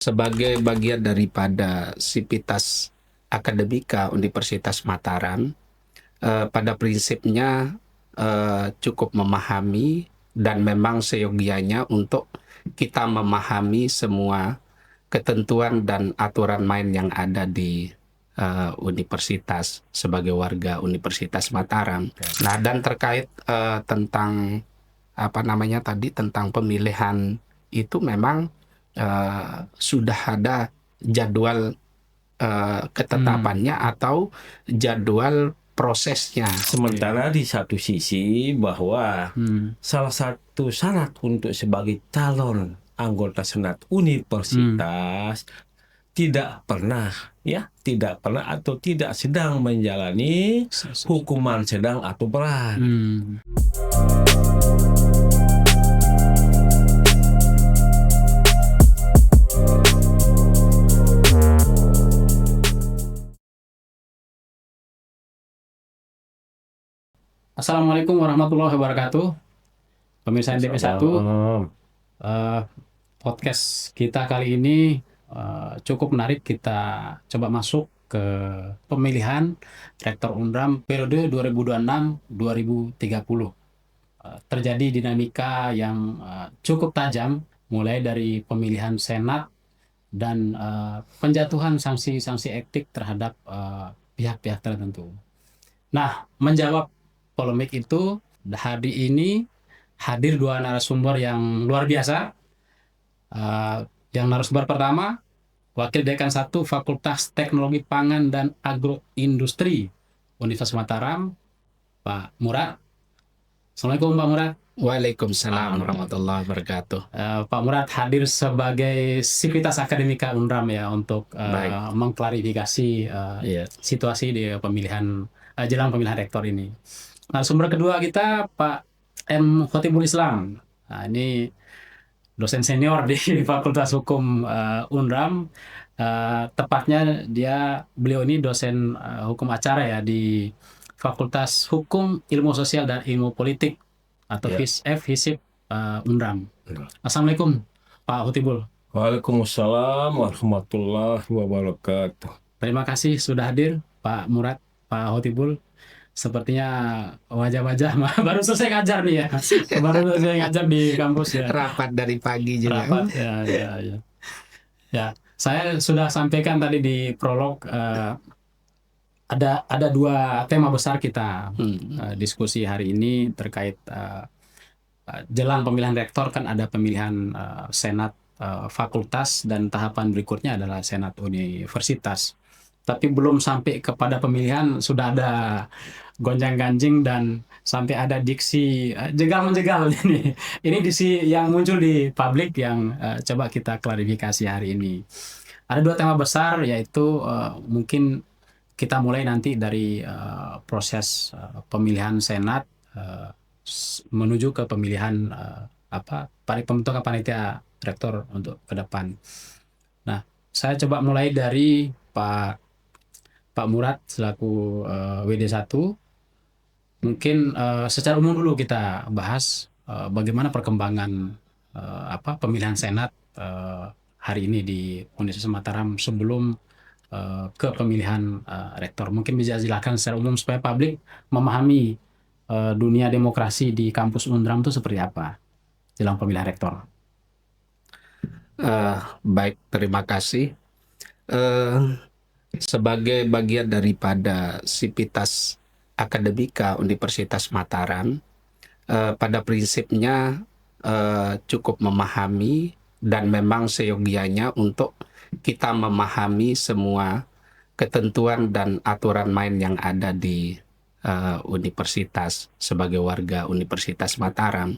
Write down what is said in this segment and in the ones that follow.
Sebagai bagian daripada Sivitas Akademika Universitas Mataram, pada prinsipnya cukup memahami dan memang seyogianya untuk kita memahami semua ketentuan dan aturan main yang ada di universitas sebagai warga Universitas Mataram. Nah, dan terkait tentang apa namanya tadi tentang pemilihan itu memang sudah ada jadwal ketetapannya atau jadwal prosesnya. Sementara di satu sisi bahwa salah satu syarat untuk sebagai calon anggota Senat Universitas tidak pernah atau tidak sedang menjalani hukuman sedang atau berat. Assalamualaikum warahmatullahi wabarakatuh. Pemirsa NTP1, podcast kita kali ini cukup menarik. Kita coba masuk ke pemilihan Rektor Unram periode 2026-2030. Terjadi dinamika yang cukup tajam, mulai dari pemilihan Senat dan penjatuhan sanksi-sanksi etik terhadap pihak-pihak tertentu. Nah, menjawab polemik itu, hari ini hadir dua narasumber yang luar biasa. Yang narasumber pertama, Wakil Dekan 1 Fakultas Teknologi Pangan dan Agroindustri Universitas Mataram, Pak Murad. Assalamualaikum Pak Murad. Waalaikumsalam warahmatullahi wabarakatuh. Pak Murad hadir sebagai Sivitas Akademika Unram ya untuk mengklarifikasi situasi di pemilihan jelang pemilihan rektor ini. Nah, sumber kedua kita Pak M. Khotibul Islam. Nah, ini dosen senior di Fakultas Hukum Unram. Tepatnya beliau ini dosen hukum acara ya di Fakultas Hukum, Ilmu Sosial dan Ilmu Politik atau FHISIP Unram. Assalamualaikum Pak Khotibul. Waalaikumsalam warahmatullahi wabarakatuh. Terima kasih sudah hadir Pak Murad, Pak Khotibul. Sepertinya wajah-wajah baru selesai ngajar nih ya. Baru selesai ngajar di kampus ya. Rapat dari pagi juga. Rapat ya. Ya, saya sudah sampaikan tadi di prolog ada dua tema besar kita diskusi hari ini terkait jelang pemilihan rektor. Kan ada pemilihan Senat fakultas dan tahapan berikutnya adalah Senat universitas. Tapi belum sampai kepada pemilihan sudah ada gonjang-ganjing dan sampai ada diksi jegal-menjegal ini. Ini diksi yang muncul di publik yang coba kita klarifikasi hari ini. Ada dua tema besar, yaitu mungkin kita mulai nanti dari proses pemilihan Senat menuju ke pemilihan pembentukan panitia rektor untuk ke depan. Nah, saya coba mulai dari Pak Murad selaku WD1. Mungkin secara umum dulu kita bahas bagaimana perkembangan pemilihan Senat hari ini di Universitas Mataram sebelum ke pemilihan rektor. Mungkin bisa jelaskan secara umum supaya publik memahami dunia demokrasi di kampus Unram itu seperti apa jelang pemilihan rektor. Baik, terima kasih. Sebagai bagian daripada Sivitas Akademika Universitas Mataram, pada prinsipnya cukup memahami dan memang seyogianya untuk kita memahami semua ketentuan dan aturan main yang ada di universitas sebagai warga Universitas Mataram,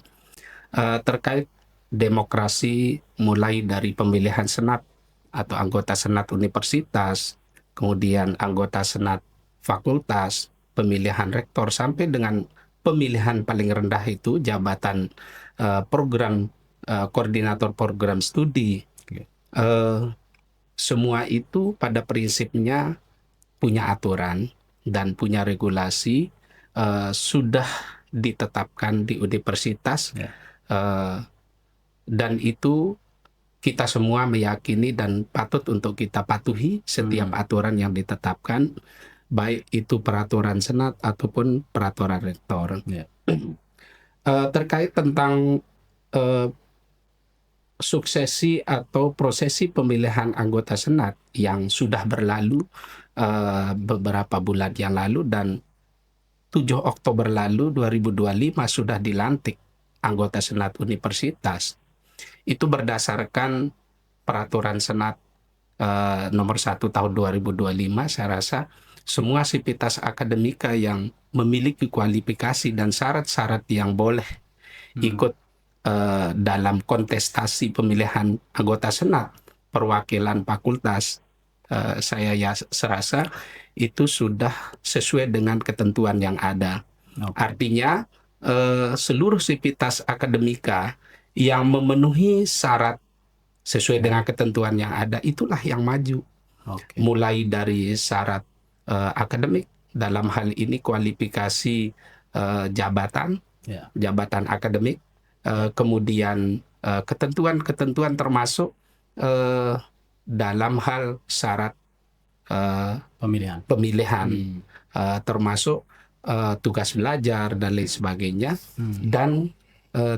terkait demokrasi mulai dari pemilihan Senat atau anggota Senat Universitas, kemudian anggota Senat Fakultas, pemilihan rektor, sampai dengan pemilihan paling rendah itu jabatan koordinator program studi. Semua itu pada prinsipnya punya aturan dan punya regulasi, sudah ditetapkan di universitas, dan itu kita semua meyakini dan patut untuk kita patuhi setiap aturan yang ditetapkan, baik itu peraturan senat ataupun peraturan rektor. Ya. Terkait tentang suksesi atau prosesi pemilihan anggota senat yang sudah berlalu beberapa bulan yang lalu, dan 7 Oktober lalu 2025 sudah dilantik anggota senat universitas. Itu berdasarkan peraturan senat nomor 1 tahun 2025. Saya rasa semua sivitas akademika yang memiliki kualifikasi dan syarat-syarat yang boleh ikut dalam kontestasi pemilihan anggota senat perwakilan fakultas, saya serasa itu sudah sesuai dengan ketentuan yang ada. Artinya seluruh sivitas akademika yang memenuhi syarat sesuai dengan ketentuan yang ada, itulah yang maju. Mulai dari syarat akademik, dalam hal ini kualifikasi jabatan akademik, kemudian ketentuan-ketentuan termasuk dalam hal syarat pemilihan, termasuk tugas belajar dan lain sebagainya, dan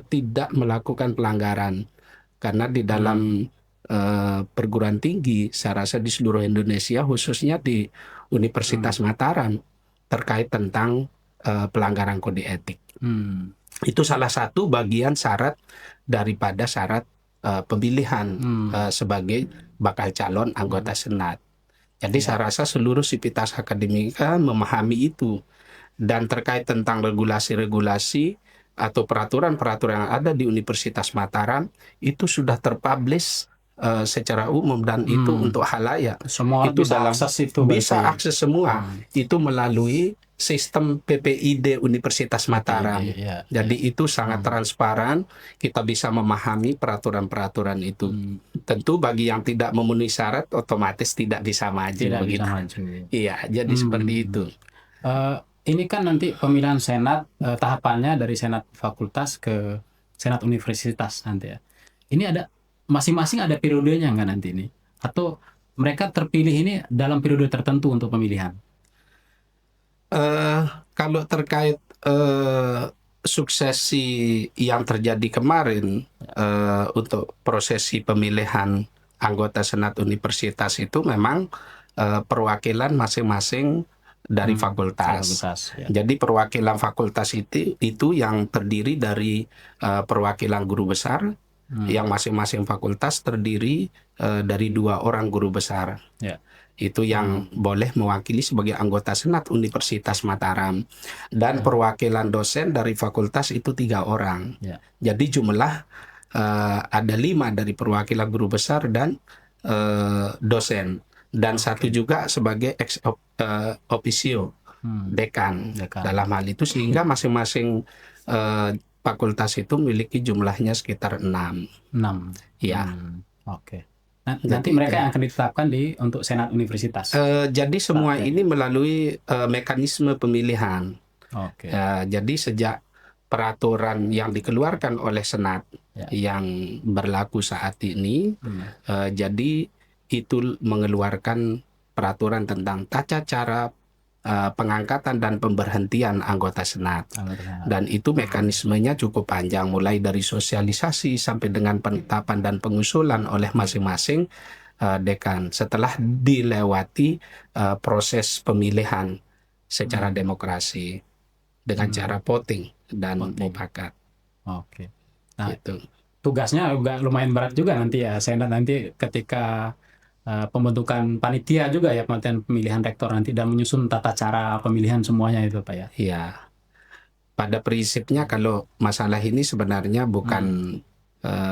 tidak melakukan pelanggaran. Karena di dalam perguruan tinggi, saya rasa di seluruh Indonesia, khususnya di Universitas Mataram, terkait tentang pelanggaran kode etik. Itu salah satu bagian syarat daripada syarat pemilihan sebagai bakal calon anggota senat. Jadi saya rasa seluruh sivitas akademika memahami itu. Dan terkait tentang regulasi-regulasi atau peraturan-peraturan yang ada di Universitas Mataram, itu sudah terpublish secara umum, dan itu untuk halayak. Semua itu bisa dalam akses itu. bisa akses semua. Itu melalui sistem PPID Universitas Mataram. Jadi itu sangat transparan, kita bisa memahami peraturan-peraturan itu. Tentu bagi yang tidak memenuhi syarat otomatis tidak bisa maju. Iya, jadi seperti itu. Ini kan nanti pemilihan senat, tahapannya dari senat fakultas ke senat universitas nanti ya. Ini ada masing-masing ada periodenya nggak nanti ini? Atau mereka terpilih ini dalam periode tertentu untuk pemilihan? Kalau terkait suksesi yang terjadi kemarin untuk prosesi pemilihan anggota senat universitas, itu memang perwakilan masing-masing dari fakultas. Jadi perwakilan fakultas itu yang terdiri dari perwakilan guru besar, yang masing-masing fakultas terdiri dari 2 orang guru besar. Itu yang boleh mewakili sebagai anggota senat Universitas Mataram. Dan perwakilan dosen dari fakultas itu 3 orang. Jadi jumlah ada 5 dari perwakilan guru besar dan dosen. Dan 1 juga sebagai ex officio, dekan dalam hal itu, sehingga masing-masing fakultas itu memiliki jumlahnya sekitar 6. Ya. Nanti mereka yang akan ditetapkan untuk senat universitas. Jadi semua ini melalui mekanisme pemilihan. Jadi sejak peraturan yang dikeluarkan oleh senat yang berlaku saat ini, jadi itu mengeluarkan peraturan tentang tata cara pengangkatan dan pemberhentian anggota senat. Dan itu mekanismenya cukup panjang, mulai dari sosialisasi sampai dengan penetapan dan pengusulan oleh masing-masing dekan setelah dilewati proses pemilihan secara demokrasi dengan cara voting dan mufakat. Nah, itu tugasnya juga lumayan berat juga nanti ya senat nanti ketika pembentukan panitia juga ya, pemilihan rektor nanti, dan menyusun tata cara pemilihan semuanya itu Pak ya. Iya. Pada prinsipnya kalau masalah ini sebenarnya bukan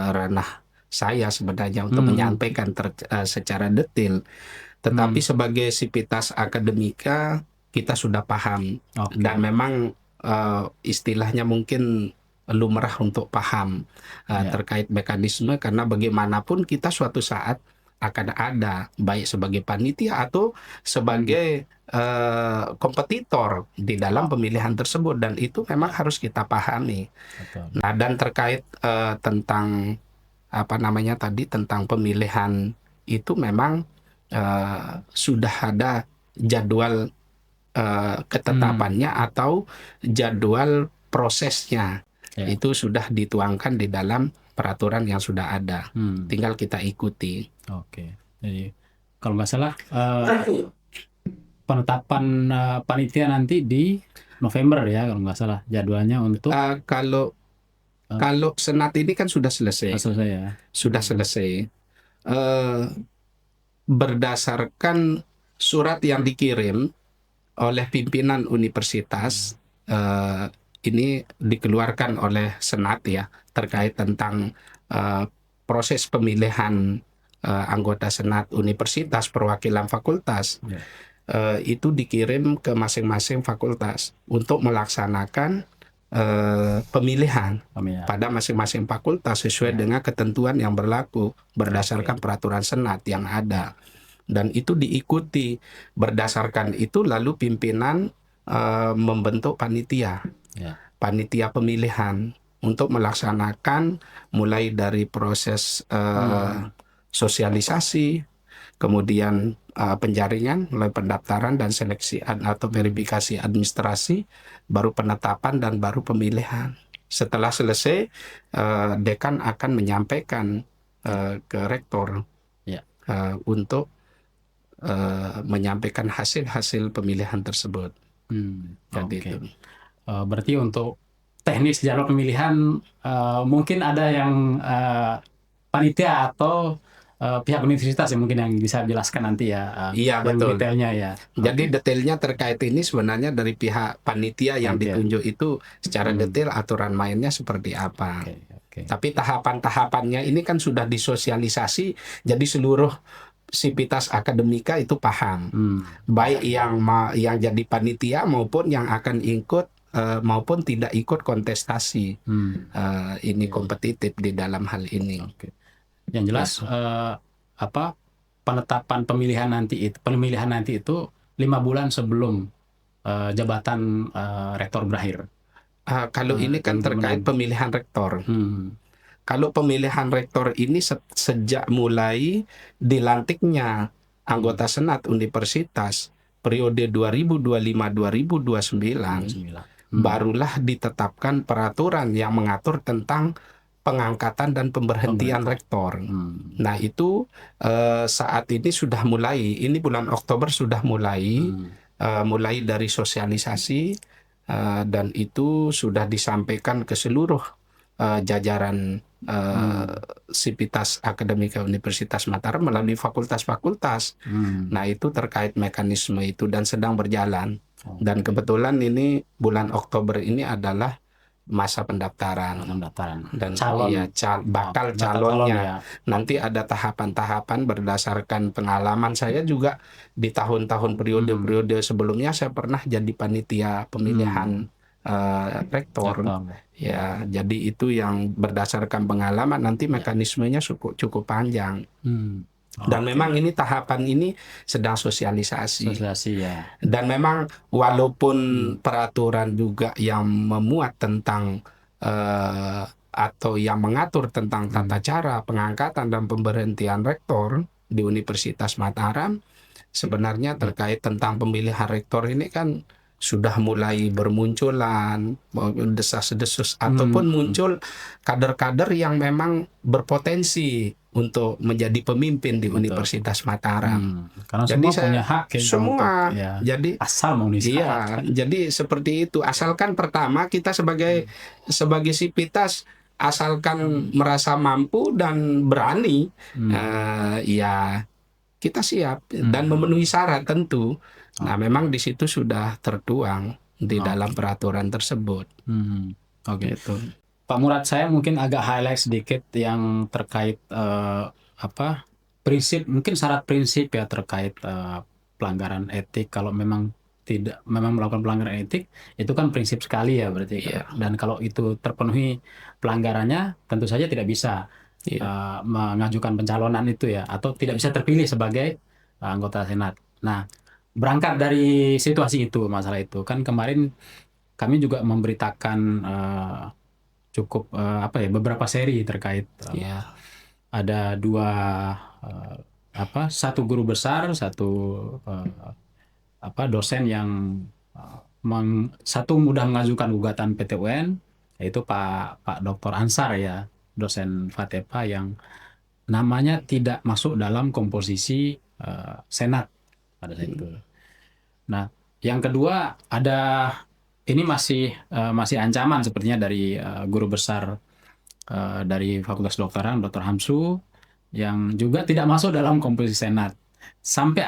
ranah saya sebenarnya untuk menyampaikan secara detail, tetapi sebagai sivitas akademika kita sudah paham dan memang istilahnya mungkin lumrah untuk paham terkait mekanisme, karena bagaimanapun kita suatu saat akan ada baik sebagai panitia atau sebagai kompetitor di dalam pemilihan tersebut, dan itu memang harus kita pahami. Nah, dan terkait tentang apa namanya tadi tentang pemilihan itu memang sudah ada jadwal ketetapannya atau jadwal prosesnya. Ya. Itu sudah dituangkan di dalam peraturan yang sudah ada. Tinggal kita ikuti. Oke. Jadi kalau nggak salah penetapan panitia nanti di November ya kalau nggak salah jadwalnya untuk Kalau senat ini kan sudah selesai. selesai ya. Sudah selesai. Berdasarkan surat yang dikirim oleh pimpinan universitas, ini dikeluarkan oleh senat ya, terkait tentang proses pemilihan anggota senat universitas, perwakilan fakultas. Itu dikirim ke masing-masing fakultas untuk melaksanakan pemilihan pada masing-masing fakultas sesuai dengan ketentuan yang berlaku berdasarkan peraturan senat yang ada, dan itu diikuti. Berdasarkan itu lalu pimpinan membentuk panitia pemilihan untuk melaksanakan mulai dari proses sosialisasi, kemudian penjaringan, mulai pendaftaran dan seleksi atau verifikasi administrasi, baru penetapan dan baru pemilihan. Setelah selesai, dekan akan menyampaikan ke rektor untuk menyampaikan hasil-hasil pemilihan tersebut. Jadi itu. Berarti untuk teknis jadwal pemilihan mungkin ada yang panitia atau pihak universitas yang mungkin yang bisa jelaskan nanti ya. Iya, betul. Detailnya ya. Jadi detailnya terkait ini sebenarnya dari pihak panitia yang ditunjuk itu secara detail aturan mainnya seperti apa. Tapi tahapan-tahapannya ini kan sudah disosialisasi, jadi seluruh sivitas akademika itu paham. Baik yang jadi panitia maupun yang akan ikut maupun tidak ikut kontestasi ini kompetitif di dalam hal ini. Yang jelas penetapan pemilihan nanti itu 5 bulan sebelum jabatan rektor berakhir. Kalau ini kan terkait pemilihan rektor. Kalau pemilihan rektor ini sejak mulai dilantiknya anggota senat universitas periode 2025-2029 barulah ditetapkan peraturan yang mengatur tentang pengangkatan dan pemberhentian rektor. Nah itu saat ini sudah mulai, ini bulan Oktober sudah mulai, mulai dari sosialisasi dan itu sudah disampaikan ke seluruh jajaran sivitas akademika Universitas Mataram melalui fakultas-fakultas. Nah itu terkait mekanisme itu dan sedang berjalan. Dan kebetulan ini bulan Oktober ini adalah masa pendaftaran dan bakal calonnya. Nanti ada tahapan-tahapan berdasarkan pengalaman saya juga di tahun-tahun periode-periode sebelumnya saya pernah jadi panitia pemilihan rektor. Ya, jadi itu yang berdasarkan pengalaman nanti mekanismenya cukup panjang. Dan memang ini tahapan ini sedang sosialisasi ya. Dan memang walaupun peraturan juga yang memuat tentang atau yang mengatur tentang tata cara pengangkatan dan pemberhentian rektor di Universitas Mataram, sebenarnya terkait tentang pemilihan rektor ini kan sudah mulai bermunculan desas-desus ataupun muncul kader-kader yang memang berpotensi untuk menjadi pemimpin di Universitas Mataram. Karena jadi semua punya hak semua jadi asal mau jadi seperti itu, asalkan pertama kita sebagai sivitas asalkan merasa mampu dan berani, ya kita siap dan memenuhi syarat tentu. Nah, memang di situ sudah tertuang di dalam peraturan tersebut. Itu. Pak Murad, saya mungkin agak highlight sedikit yang terkait prinsip, mungkin syarat prinsip ya terkait pelanggaran etik. Kalau memang melakukan pelanggaran etik, itu kan prinsip sekali ya berarti. Dan kalau itu terpenuhi pelanggarannya, tentu saja tidak bisa mengajukan pencalonan itu ya, atau tidak bisa terpilih sebagai anggota senat. Nah, berangkat dari situasi itu, masalah itu kan kemarin kami juga memberitakan cukup beberapa seri terkait ada dua eh, satu guru besar, satu dosen yang satu mudah mengajukan gugatan PT UN, yaitu Pak Dr. Ansar ya, dosen FATEPA yang namanya tidak masuk dalam komposisi Senat pada saat itu. Nah, yang kedua ini masih ancaman sepertinya dari guru besar dari Fakultas Kedokteran Dr. Hamsu yang juga tidak masuk dalam komposisi Senat. Sampai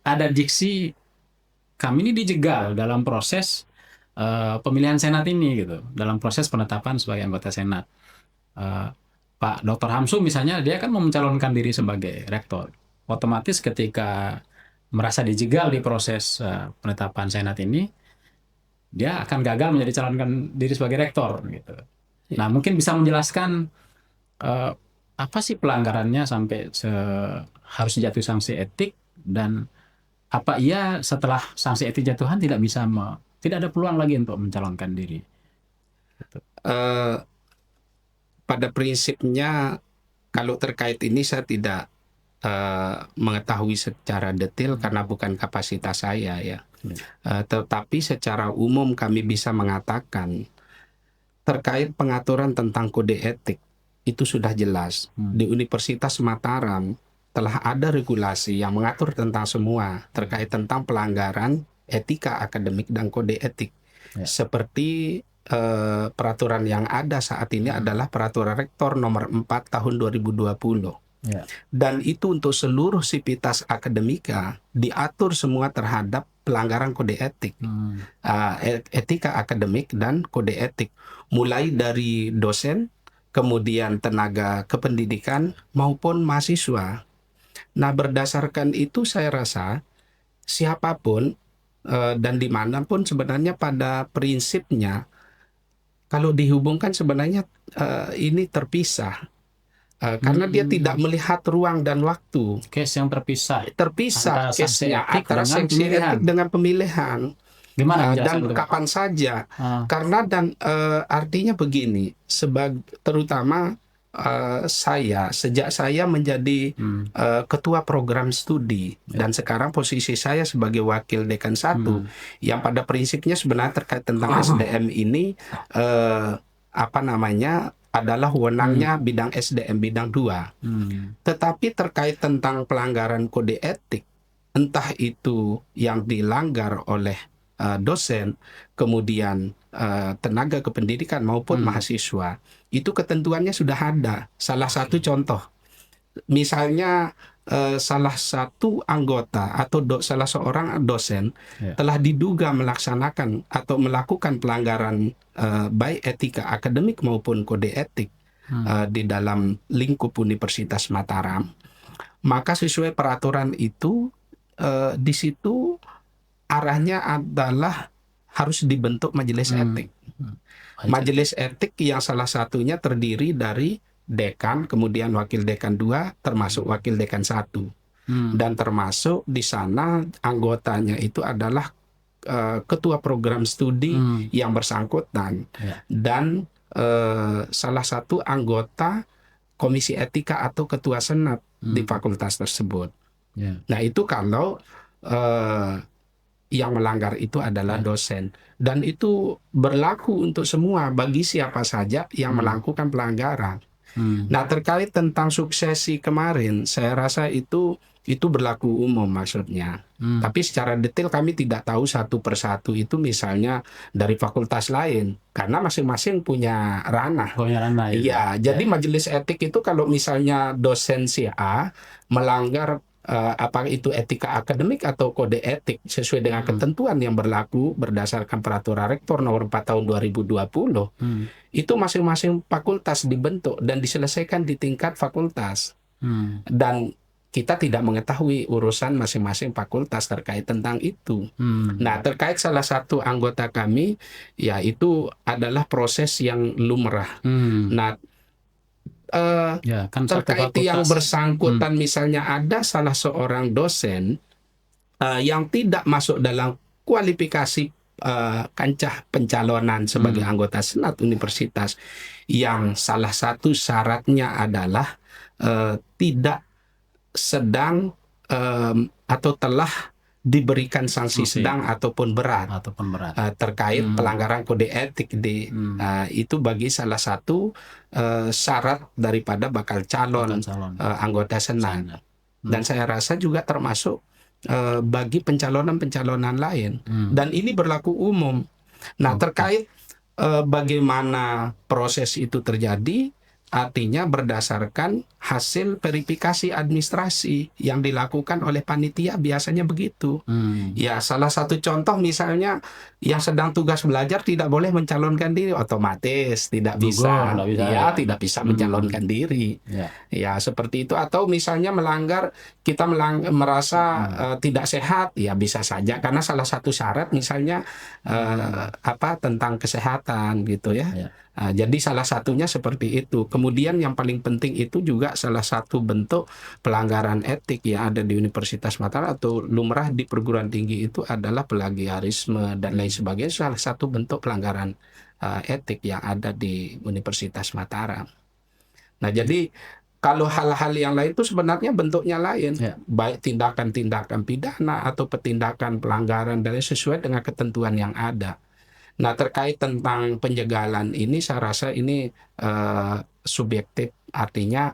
ada diksi kami ini dijegal dalam proses pemilihan Senat ini gitu, dalam proses penetapan sebagai anggota Senat. Pak Dr. Hamsu misalnya dia kan mencalonkan diri sebagai rektor. Otomatis ketika merasa dijegal di proses penetapan Senat ini, dia akan gagal menjadi calonkan diri sebagai rektor gitu. Nah, mungkin bisa menjelaskan apa sih pelanggarannya sampai harus dijatuhi sanksi etik, dan apa ia setelah sanksi etik jatuhan tidak ada peluang lagi untuk mencalonkan diri? Pada prinsipnya kalau terkait ini saya tidak mengetahui secara detail karena bukan kapasitas saya ya. Tetapi secara umum kami bisa mengatakan terkait pengaturan tentang kode etik itu sudah jelas. Di Universitas Mataram telah ada regulasi yang mengatur tentang semua terkait tentang pelanggaran etika akademik dan kode etik. Seperti peraturan yang ada saat ini adalah Peraturan Rektor nomor 4 tahun 2020. Dan itu untuk seluruh sivitas akademika diatur semua terhadap pelanggaran kode etik, etika akademik dan kode etik, mulai dari dosen, kemudian tenaga kependidikan maupun mahasiswa. Nah, berdasarkan itu saya rasa siapapun dan dimanapun sebenarnya pada prinsipnya kalau dihubungkan sebenarnya ini terpisah. Karena dia tidak melihat ruang dan waktu. Case yang terpisah Case-nya antara sanksi etik dengan pemilihan. Gimana dan kapan saja. Karena artinya begini, terutama sejak saya menjadi ketua program studi dan sekarang posisi saya sebagai wakil dekan 1 yang pada prinsipnya sebenarnya terkait tentang SDM ini adalah wewenangnya bidang SDM bidang 2. Tetapi terkait tentang pelanggaran kode etik, entah itu yang dilanggar oleh dosen, kemudian tenaga kependidikan maupun mahasiswa, itu ketentuannya sudah ada. Salah satu contoh, misalnya salah satu anggota atau salah seorang dosen telah diduga melaksanakan atau melakukan pelanggaran baik etika akademik maupun kode etik di dalam lingkup Universitas Mataram, maka sesuai peraturan itu di situ arahnya adalah harus dibentuk majelis etik. Majelis etik yang salah satunya terdiri dari dekan, kemudian wakil dekan 2, termasuk wakil dekan 1. Dan termasuk di sana anggotanya itu adalah ketua program studi yang bersangkutan dan salah satu anggota komisi etika atau ketua senat di fakultas tersebut. Nah, itu kalau yang melanggar itu adalah dosen, dan itu berlaku untuk semua bagi siapa saja yang melakukan pelanggaran. Nah, terkait tentang suksesi kemarin, saya rasa itu berlaku umum maksudnya. Tapi secara detail kami tidak tahu satu persatu itu misalnya dari fakultas lain, karena masing-masing punya ranah. Iya, jadi majelis etik itu kalau misalnya dosen si A melanggar apakah itu etika akademik atau kode etik sesuai dengan ketentuan yang berlaku berdasarkan Peraturan Rektor nomor 4 tahun 2020, itu masing-masing fakultas dibentuk dan diselesaikan di tingkat fakultas. Dan kita tidak mengetahui urusan masing-masing fakultas terkait tentang itu. Nah, terkait salah satu anggota kami, ya itu adalah proses yang lumrah. Nah, terkait yang bersangkutan misalnya ada salah seorang dosen yang tidak masuk dalam kualifikasi kancah pencalonan sebagai anggota senat universitas, yang salah satu syaratnya adalah tidak sedang atau telah diberikan sanksi Sanksi. sedang ataupun berat terkait pelanggaran kode etik itu bagi salah satu syarat daripada bakal calon anggota Senat. Dan saya rasa juga termasuk bagi pencalonan lain. Dan ini berlaku umum. Nah, terkait bagaimana proses itu terjadi, artinya berdasarkan hasil verifikasi administrasi yang dilakukan oleh panitia, biasanya begitu. Ya, salah satu contoh misalnya yang sedang tugas belajar tidak boleh mencalonkan diri, otomatis tidak bisa. Ya, tidak bisa mencalonkan diri. Ya, seperti itu. Atau misalnya kita merasa tidak sehat, ya bisa saja karena salah satu syarat misalnya tentang kesehatan gitu ya. Jadi salah satunya seperti itu. Kemudian yang paling penting itu juga salah satu bentuk pelanggaran etik yang ada di Universitas Mataram atau lumrah di perguruan tinggi itu adalah plagiarisme dan lain sebagainya. Salah satu bentuk pelanggaran etik yang ada di Universitas Mataram. Nah, jadi kalau hal-hal yang lain itu sebenarnya bentuknya lain, baik tindakan-tindakan pidana atau tindakan pelanggaran dan sesuai dengan ketentuan yang ada. Nah, terkait tentang penjagalan ini, saya rasa ini subjektif. Artinya,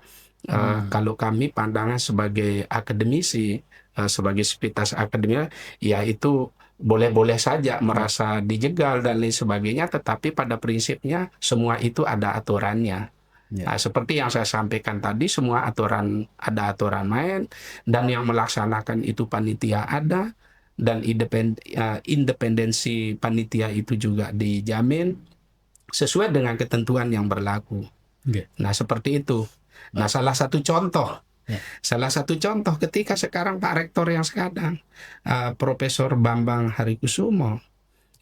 kalau kami pandangan sebagai akademisi, sebagai sivitas akademia, ya itu boleh-boleh saja merasa dijegal dan lain sebagainya, tetapi pada prinsipnya semua itu ada aturannya. Nah, seperti yang saya sampaikan tadi, semua ada aturan main, dan yang melaksanakan itu panitia ada, dan independensi panitia itu juga dijamin sesuai dengan ketentuan yang berlaku. Nah, seperti itu. Nah, salah satu contoh ketika sekarang Pak Rektor yang sekarang, Profesor Bambang Harikusumo,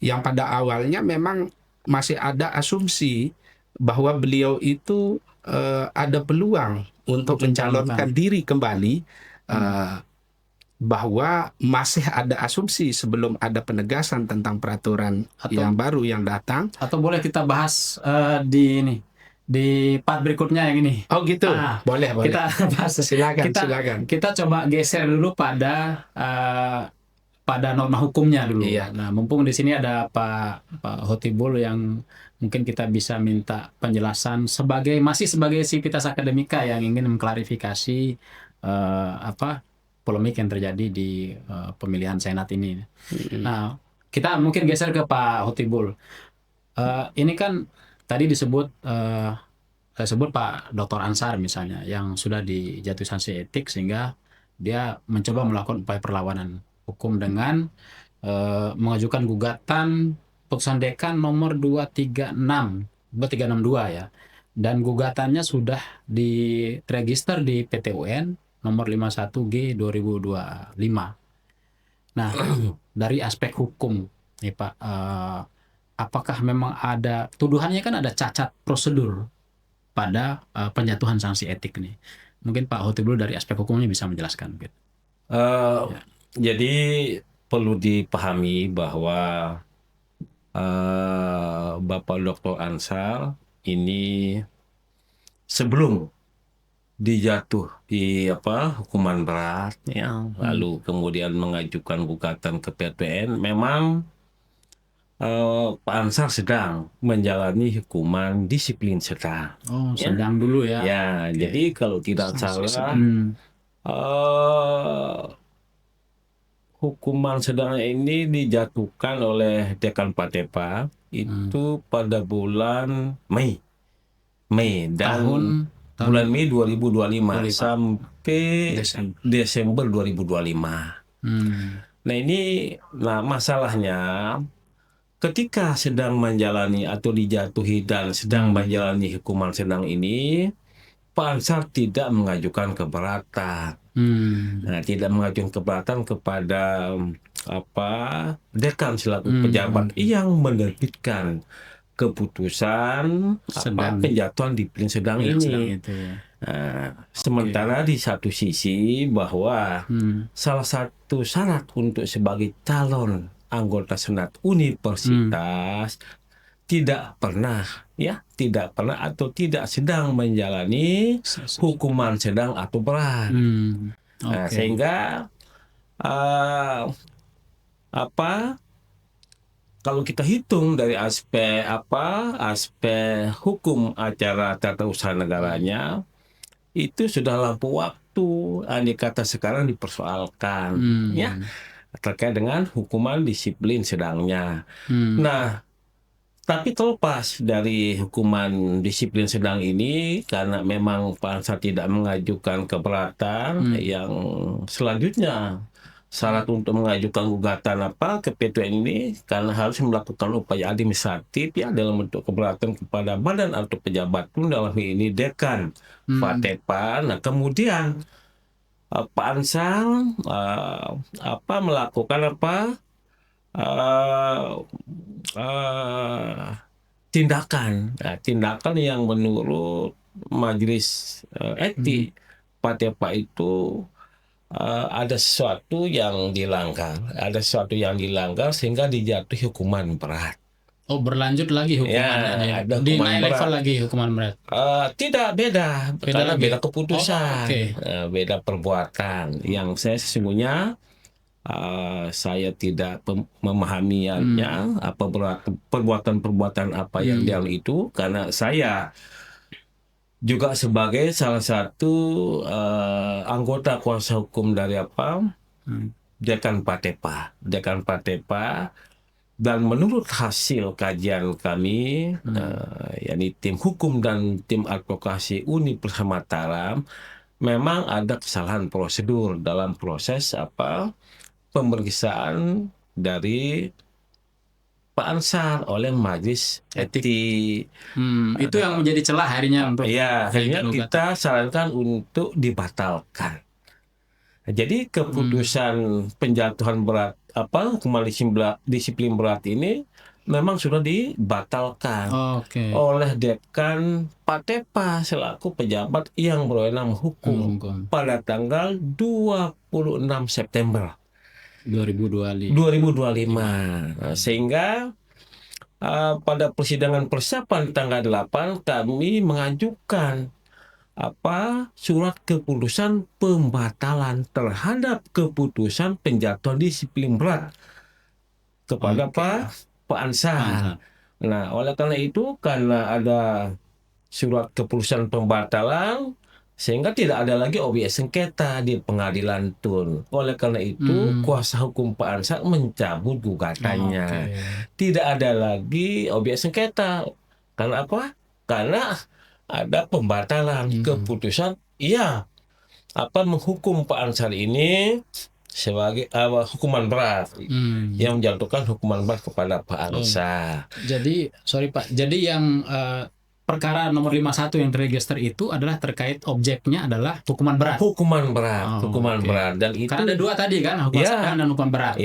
yang pada awalnya memang masih ada asumsi bahwa beliau itu ada peluang untuk mencalonkan diri kembali, bahwa masih ada asumsi sebelum ada penegasan tentang peraturan yang baru yang datang. Atau boleh kita bahas di part berikutnya yang ini. Oh gitu, boleh. Kita bahas. Silakan. Kita coba geser dulu pada norma hukumnya dulu. Nah, mumpung di sini ada Pak Hotibul yang mungkin kita bisa minta penjelasan masih sebagai sivitas akademika yang ingin mengklarifikasi polemik yang terjadi di pemilihan Senat ini. Nah, kita mungkin geser ke Pak Hotibul. Ini kan tadi saya sebut Pak Dr. Ansar misalnya, yang sudah dijatuhi sanksi etik sehingga dia mencoba melakukan upaya perlawanan hukum dengan mengajukan gugatan putusan dekan nomor 2362 ya. Dan gugatannya sudah diregister di PT UN nomor 51G 2025. Nah, dari aspek hukum nih Pak, apakah memang ada tuduhannya kan ada cacat prosedur pada penjatuhan sanksi etik nih? Mungkin Pak Hotibul dari aspek hukumnya bisa menjelaskan. Jadi perlu dipahami bahwa Bapak Dr. Ansar ini sebelum dijatuhi hukuman berat lalu kemudian mengajukan gugatan ke PTN, memang Pak Ansar sedang menjalani hukuman disiplin sedang. Sedang dulu ya. Jadi kalau tidak salah hukuman sedang ini dijatuhkan oleh Dekan Patepa itu pada bulan Mei dan bulan Mei 2025 sampai Desember 2025. Nah, masalahnya ketika sedang menjalani atau dijatuhi dan sedang menjalani hukuman sedang ini, Pak Ansar tidak mengajukan keberatan. Tidak mengajukan keberatan kepada dekan selaku pejabat yang menerbitkan keputusan penjatuhan disiplin sedang ini. Sementara di satu sisi bahwa salah satu syarat untuk sebagai calon anggota Senat Universitas tidak pernah atau tidak sedang menjalani hukuman sedang atau berat. Nah, Oke. sehingga kalau kita hitung dari aspek hukum acara tata usaha negaranya, itu sudah lampu waktu, andai kata sekarang dipersoalkan, ya, terkait dengan hukuman disiplin sedangnya. Nah, tapi terlepas dari hukuman disiplin sedang ini, karena memang Pak Ansar tidak mengajukan keberatan, yang selanjutnya syarat untuk mengajukan gugatan ke PT UN ini karena harus melakukan upaya administratif ya dalam bentuk keberatan kepada badan atau pejabat pun, dalam hal ini dekan Fatepa. Nah, kemudian Pak Ansar melakukan tindakan yang menurut majelis etik Fatepa itu ada sesuatu yang dilanggar sehingga dijatuhi hukuman berat. Oh, berlanjut lagi hukumannya. Ya, ada Di hukuman naik berat. level lagi hukuman berat. Tidak, karena lagi. beda keputusan, Oh, oke. beda perbuatan. Yang saya sesungguhnya saya tidak memahaminya apa perbuatan apa yang dia itu, karena saya juga sebagai salah satu anggota kuasa hukum dari dekan Fatepa, dan menurut hasil kajian kami, yakni tim hukum dan tim advokasi Universitas Mataram, memang ada kesalahan prosedur dalam proses pemeriksaan dari Pak Ansar oleh majelis etik. Itu yang menjadi celah akhirnya untuk akhirnya kita sarankan untuk dibatalkan. Jadi keputusan penjatuhan berat hukuman disiplin berat ini memang sudah dibatalkan oleh dekan Fatepa selaku pejabat yang berwenang hukum pada tanggal 26 September 2025. Nah, sehingga pada persidangan persiapan tanggal 8 kami mengajukan surat keputusan pembatalan terhadap keputusan penjatuhan disiplin berat kepada Pak Ansar. Nah, oleh karena itu, karena ada surat keputusan pembatalan, sehingga tidak ada lagi objek sengketa di pengadilan Tun. Oleh karena itu, kuasa hukum Pak Ansar mencabut gugatannya. Tidak ada lagi objek sengketa. Karena apa? Karena ada pembatalan keputusan menghukum Pak Ansar ini sebagai hukuman berat, yang menjatuhkan hukuman berat kepada Pak Ansar. Jadi, sorry Pak, jadi yang perkara nomor 51 yang terregister itu adalah terkait objeknya adalah hukuman berat. Hukuman berat. Dan itu karena ada dua tadi kan, hukuman sedang dan hukuman berat.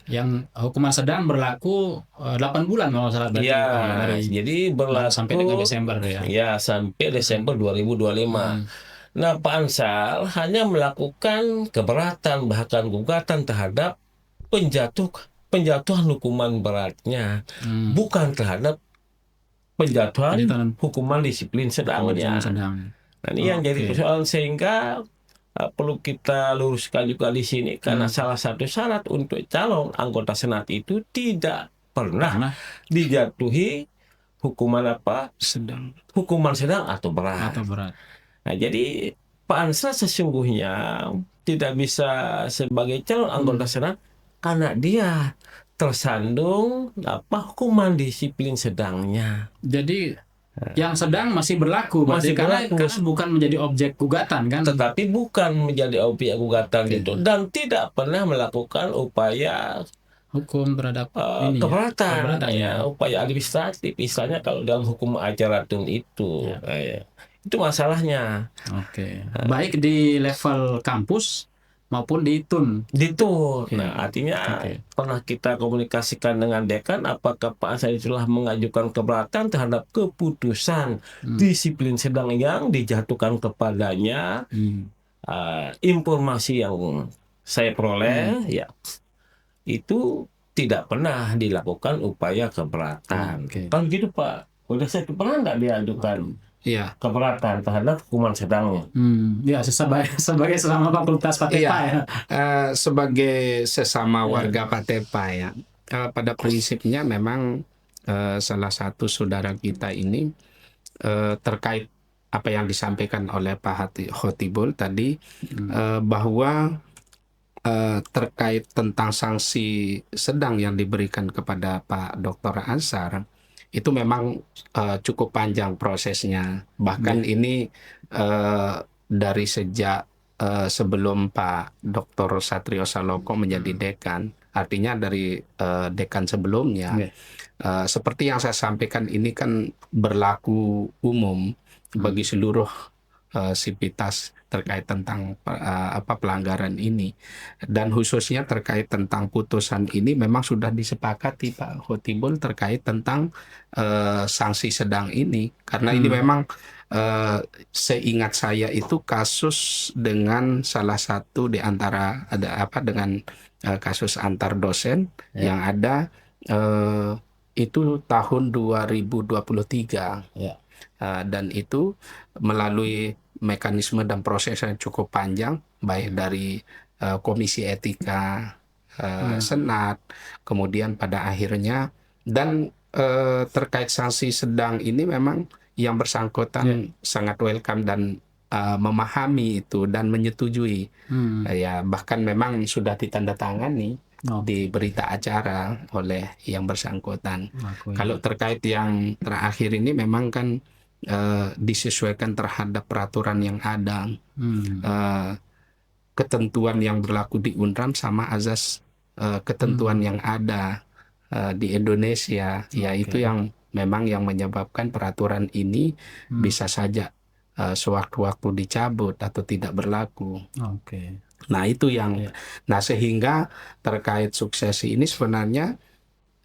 Yang hukuman sedang berlaku 8 bulan kalau salah berarti. Jadi berlaku sampai dengan Desember ya. Sampai Desember 2025. Nah, Pak Ansar hanya melakukan keberatan bahkan gugatan terhadap penjatuhan hukuman beratnya, bukan terhadap penjatuhan hukuman disiplin sedangnya. Nah, ini yang jadi persoalan, sehingga perlu kita luruskan juga di sini, karena salah satu syarat untuk calon anggota Senat itu tidak pernah dijatuhi hukuman hukuman sedang atau berat. Nah, jadi Pak Ansar sesungguhnya tidak bisa sebagai calon anggota Senat karena dia tersandung hukuman disiplin sedangnya. Jadi yang sedang masih berlaku, karena bukan menjadi objek gugatan kan? Tetapi bukan menjadi objek gugatan itu, dan tidak pernah melakukan upaya hukum terhadap keberatan, upaya administratif, istilahnya kalau dalam hukum acara itu. Itu masalahnya. Baik di level kampus maupun di TUN. Nah, artinya pernah kita komunikasikan dengan dekan, apakah Pak Ansar telah mengajukan keberatan terhadap keputusan disiplin sedang yang dijatuhkan kepadanya. Informasi yang saya peroleh itu tidak pernah dilakukan upaya keberatan. Kan gitu Pak. Udah saya pernah nggak diajukan Iya. keberatan terhadap hukuman sedangnya? Ya, sebagai sesama fakultas Patepa ya. Sebagai sesama warga Patepa ya, pada prinsipnya memang salah satu saudara kita ini terkait apa yang disampaikan oleh Pak Khotibul tadi, bahwa terkait tentang sanksi sedang yang diberikan kepada Pak Dr. Ansar itu memang cukup panjang prosesnya. Bahkan ini dari sejak sebelum Pak Dr. Satrio Saloko menjadi dekan, artinya dari dekan sebelumnya. Seperti yang saya sampaikan, ini kan berlaku umum bagi seluruh sivitas terkait tentang pelanggaran ini, dan khususnya terkait tentang putusan ini memang sudah disepakati Pak Khotibul terkait tentang sanksi sedang ini, karena ini memang seingat saya itu kasus dengan salah satu di antara dengan kasus antar dosen yang ada itu tahun 2023 dan itu melalui mekanisme dan proses yang cukup panjang, baik dari komisi etika senat, kemudian pada akhirnya, dan terkait sanksi sedang ini memang yang bersangkutan sangat welcome dan memahami itu dan menyetujui. Ya, bahkan memang sudah ditandatangani di berita acara oleh yang bersangkutan. Kalau terkait yang terakhir ini memang kan disesuaikan terhadap peraturan yang ada, ketentuan yang berlaku di UNRAM sama azas ketentuan yang ada di Indonesia, yaitu yang memang yang menyebabkan peraturan ini bisa saja sewaktu-waktu dicabut atau tidak berlaku. Nah itu yang, nah sehingga terkait suksesi ini sebenarnya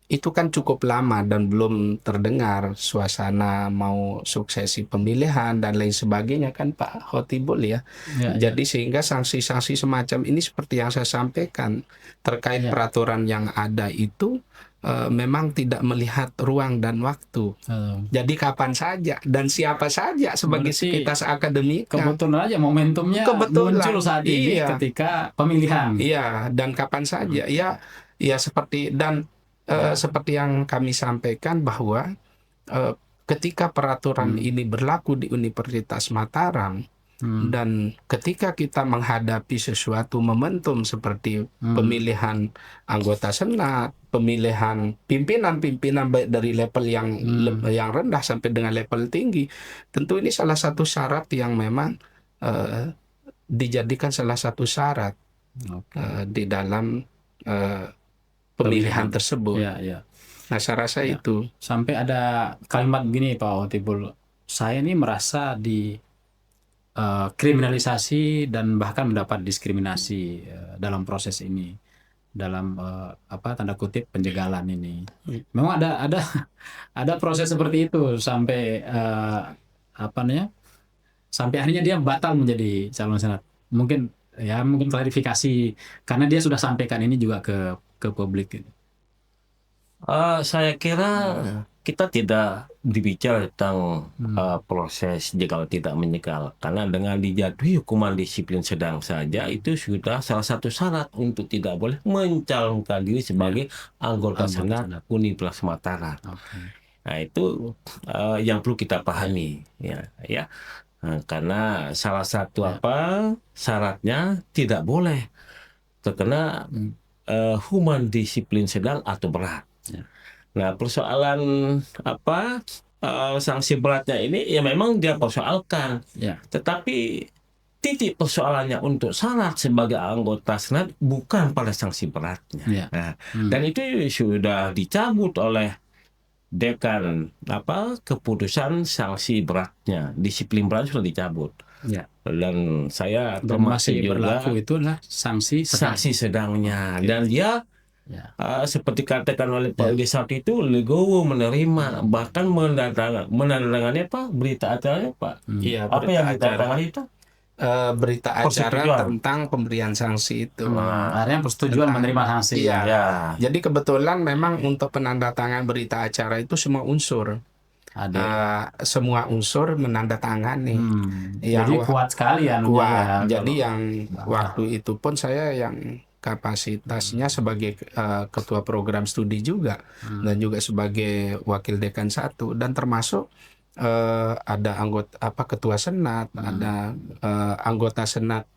itu kan cukup lama dan belum terdengar suasana mau suksesi pemilihan dan lain sebagainya kan Pak Khotibul ya. Jadi sehingga sanksi-sanksi semacam ini seperti yang saya sampaikan terkait peraturan yang ada itu memang tidak melihat ruang dan waktu. Jadi kapan saja dan siapa saja sebagai sivitas akademika. Kebetulan aja momentumnya muncul saat ini ketika pemilihan. Iya, dan kapan saja. Ya seperti dan seperti yang kami sampaikan bahwa ketika peraturan ini berlaku di Universitas Mataram, dan ketika kita menghadapi sesuatu momentum seperti pemilihan anggota senat, pemilihan pimpinan baik dari level yang rendah sampai dengan level tinggi, tentu ini salah satu syarat yang memang dijadikan salah satu syarat di dalam pemilihan tersebut. Nah, saya rasa itu. Sampai ada kalimat gini Pak Khotibul, saya ini merasa di kriminalisasi dan bahkan mendapat diskriminasi dalam proses ini, dalam tanda kutip penjagalan ini. Memang ada proses seperti itu sampai sampai akhirnya dia batal menjadi calon senat. Mungkin klarifikasi karena dia sudah sampaikan ini juga ke publik. Saya kira kita tidak berbicara tentang proses jegal tidak menjegal, karena dengan dijatuhi hukuman disiplin sedang saja itu sudah salah satu syarat untuk tidak boleh mencalonkan diri sebagai anggota senat Universitas Mataram. Nah itu yang perlu kita pahami ya. Karena salah satu syaratnya tidak boleh terkena hukuman disiplin sedang atau berat. Nah persoalan sanksi beratnya ini ya memang dia persoalkan, tetapi titik persoalannya untuk syarat sebagai anggota senat bukan pada sanksi beratnya. Dan itu sudah dicabut oleh dekan keputusan sanksi beratnya, disiplin berat sudah dicabut. Dan saya termasuk juga berlaku itu adalah sanksi sedangnya. Dan dia seperti katakan oleh Pak Udesat itu legowo menerima, bahkan menandatangani berita acaranya Pak. Iya, apa yang ditandatangani itu? berita acara Persetujuan. tentang pemberian sanksi itu. Akhirnya persetujuan Tentang- menerima sanksi. Iya. Ya. Jadi kebetulan memang untuk penandatangan berita acara itu semua unsur, Ada. semua unsur menandatangani. Yang Jadi kuat sekali ya. kuat. Jadi kalau- yang waktu itu pun saya yang kapasitasnya sebagai ketua program studi juga, dan juga sebagai wakil dekan 1, dan termasuk ada anggota ketua senat, ada anggota senat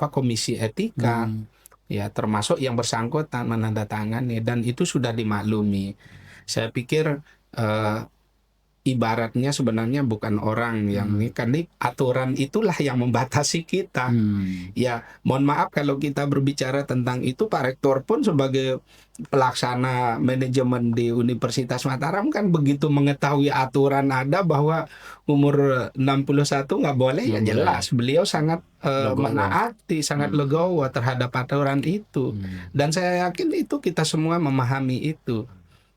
komisi etika, ya termasuk yang bersangkutan menandatangani, dan itu sudah dimaklumi. Saya pikir ibaratnya sebenarnya bukan orang yang ini, kan aturan itulah yang membatasi kita. Ya, mohon maaf kalau kita berbicara tentang itu, Pak Rektor pun sebagai pelaksana manajemen di Universitas Mataram kan begitu mengetahui aturan ada bahwa umur 61 nggak boleh, ya jelas beliau sangat Legowo. menaati, sangat legowo terhadap aturan itu. Dan saya yakin itu kita semua memahami itu.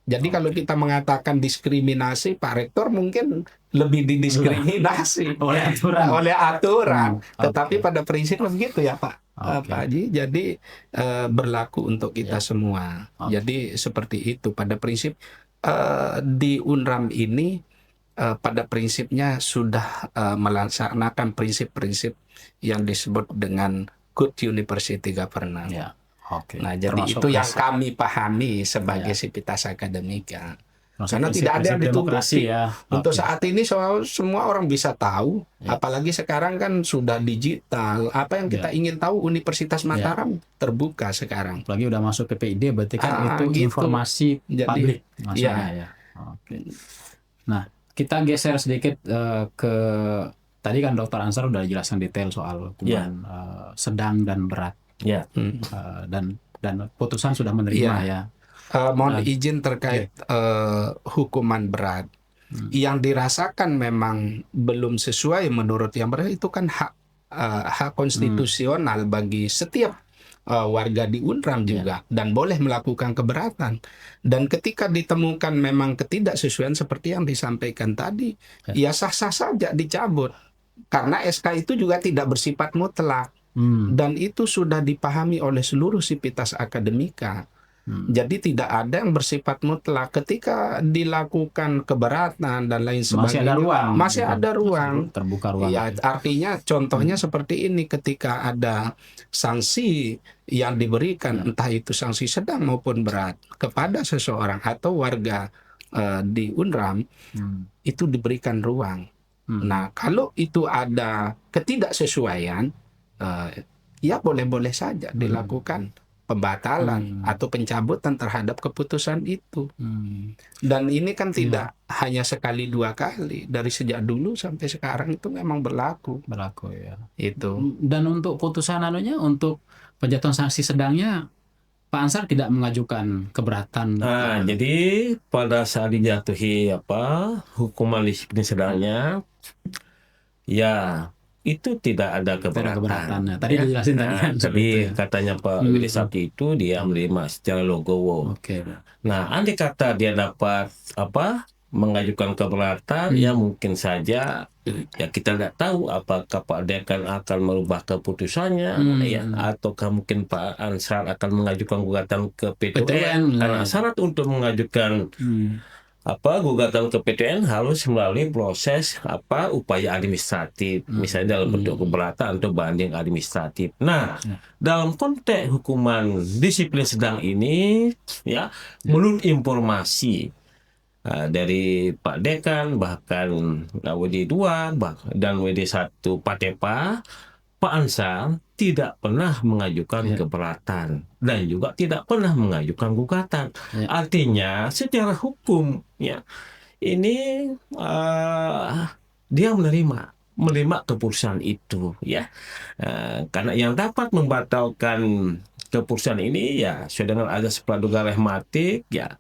Jadi kalau kita mengatakan diskriminasi, Pak Rektor mungkin lebih didiskriminasi Oleh aturan. oleh aturan. Oke. Tetapi pada prinsipnya begitu ya Pak. Oke. Pak Haji, jadi berlaku untuk kita semua. Oke. Jadi seperti itu pada prinsip di UNRAM ini pada prinsipnya sudah melaksanakan prinsip-prinsip yang disebut dengan Good University Governance. Ya. Oke. Nah, jadi Termasuk itu yang prinsip- kami pahami sebagai Sivitas Akademika. termasuk Karena tidak ada yang prinsip-prinsip demokrasi ditutupi. ya. Untuk Oke. saat ini semua orang bisa tahu, apalagi sekarang kan sudah digital. Apa yang kita ingin tahu, Universitas Mataram terbuka sekarang. Apalagi udah masuk ke PID, berarti kan itu Gitu. informasi Jadi, publik maksudnya ya. Oke. Nah, kita geser sedikit ke tadi kan Dr. Ansar udah jelaskan detail soal hukuman sedang dan berat, Ya. dan putusan sudah menerima ya. Mohon izin terkait hukuman berat. Yang dirasakan memang belum sesuai menurut yang berat, itu kan hak konstitusional bagi setiap warga di UNRAM juga, dan boleh melakukan keberatan. Dan ketika ditemukan memang ketidaksesuaian seperti yang disampaikan tadi, ya sah-sah saja dicabut. Karena SK itu juga tidak bersifat mutlak. Dan itu sudah dipahami oleh seluruh sivitas akademika. Jadi tidak ada yang bersifat mutlak. Ketika dilakukan keberatan dan lain sebagainya, Masih ada ruang. masih ada ruang. Terbuka ruang. Ya, artinya contohnya seperti ini, ketika ada sanksi yang diberikan, entah itu sanksi sedang maupun berat kepada seseorang atau warga di UNRAM, itu diberikan ruang. Nah, kalau itu ada ketidaksesuaian, ya boleh-boleh saja dilakukan pembatalan atau pencabutan terhadap keputusan itu. Dan ini kan tidak hanya sekali dua kali, dari sejak dulu sampai sekarang itu memang berlaku. Ya. Itu. Dan untuk putusan untuk penjatuhan sanksi sedangnya, Pak Ansar tidak mengajukan keberatan. Nah, jadi pada saat dijatuhi hukuman disiplin sedangnya, ya itu tidak ada keberatan. Tadi dijelasin tadi kan. Tadi katanya Pak Willy Sakti itu dia menerima secara logowo. Oke. Nah, andai kata dia dapat mengajukan keberatan, ya mungkin saja ya kita tidak tahu apakah Pak Dekan akan merubah keputusannya, ya, ataukah mungkin Pak Ansar akan mengajukan gugatan ke PT UN. Karena syarat untuk mengajukan gugatan ke PT UN harus melalui proses upaya administratif, misalnya dalam bentuk keberatan atau banding administratif. Nah, dalam konteks hukuman disiplin sedang ini, ya, menurut informasi dari Pak Dekan, bahkan WD2 dan WD1 Patepa, Pak Ansar tidak pernah mengajukan keberatan dan juga tidak pernah mengajukan gugatan. Artinya secara hukum, ya, ini dia menerima keputusan itu, ya, karena yang dapat membatalkan keputusan ini ya sesuai dengan azas praduga rehmatik, ya,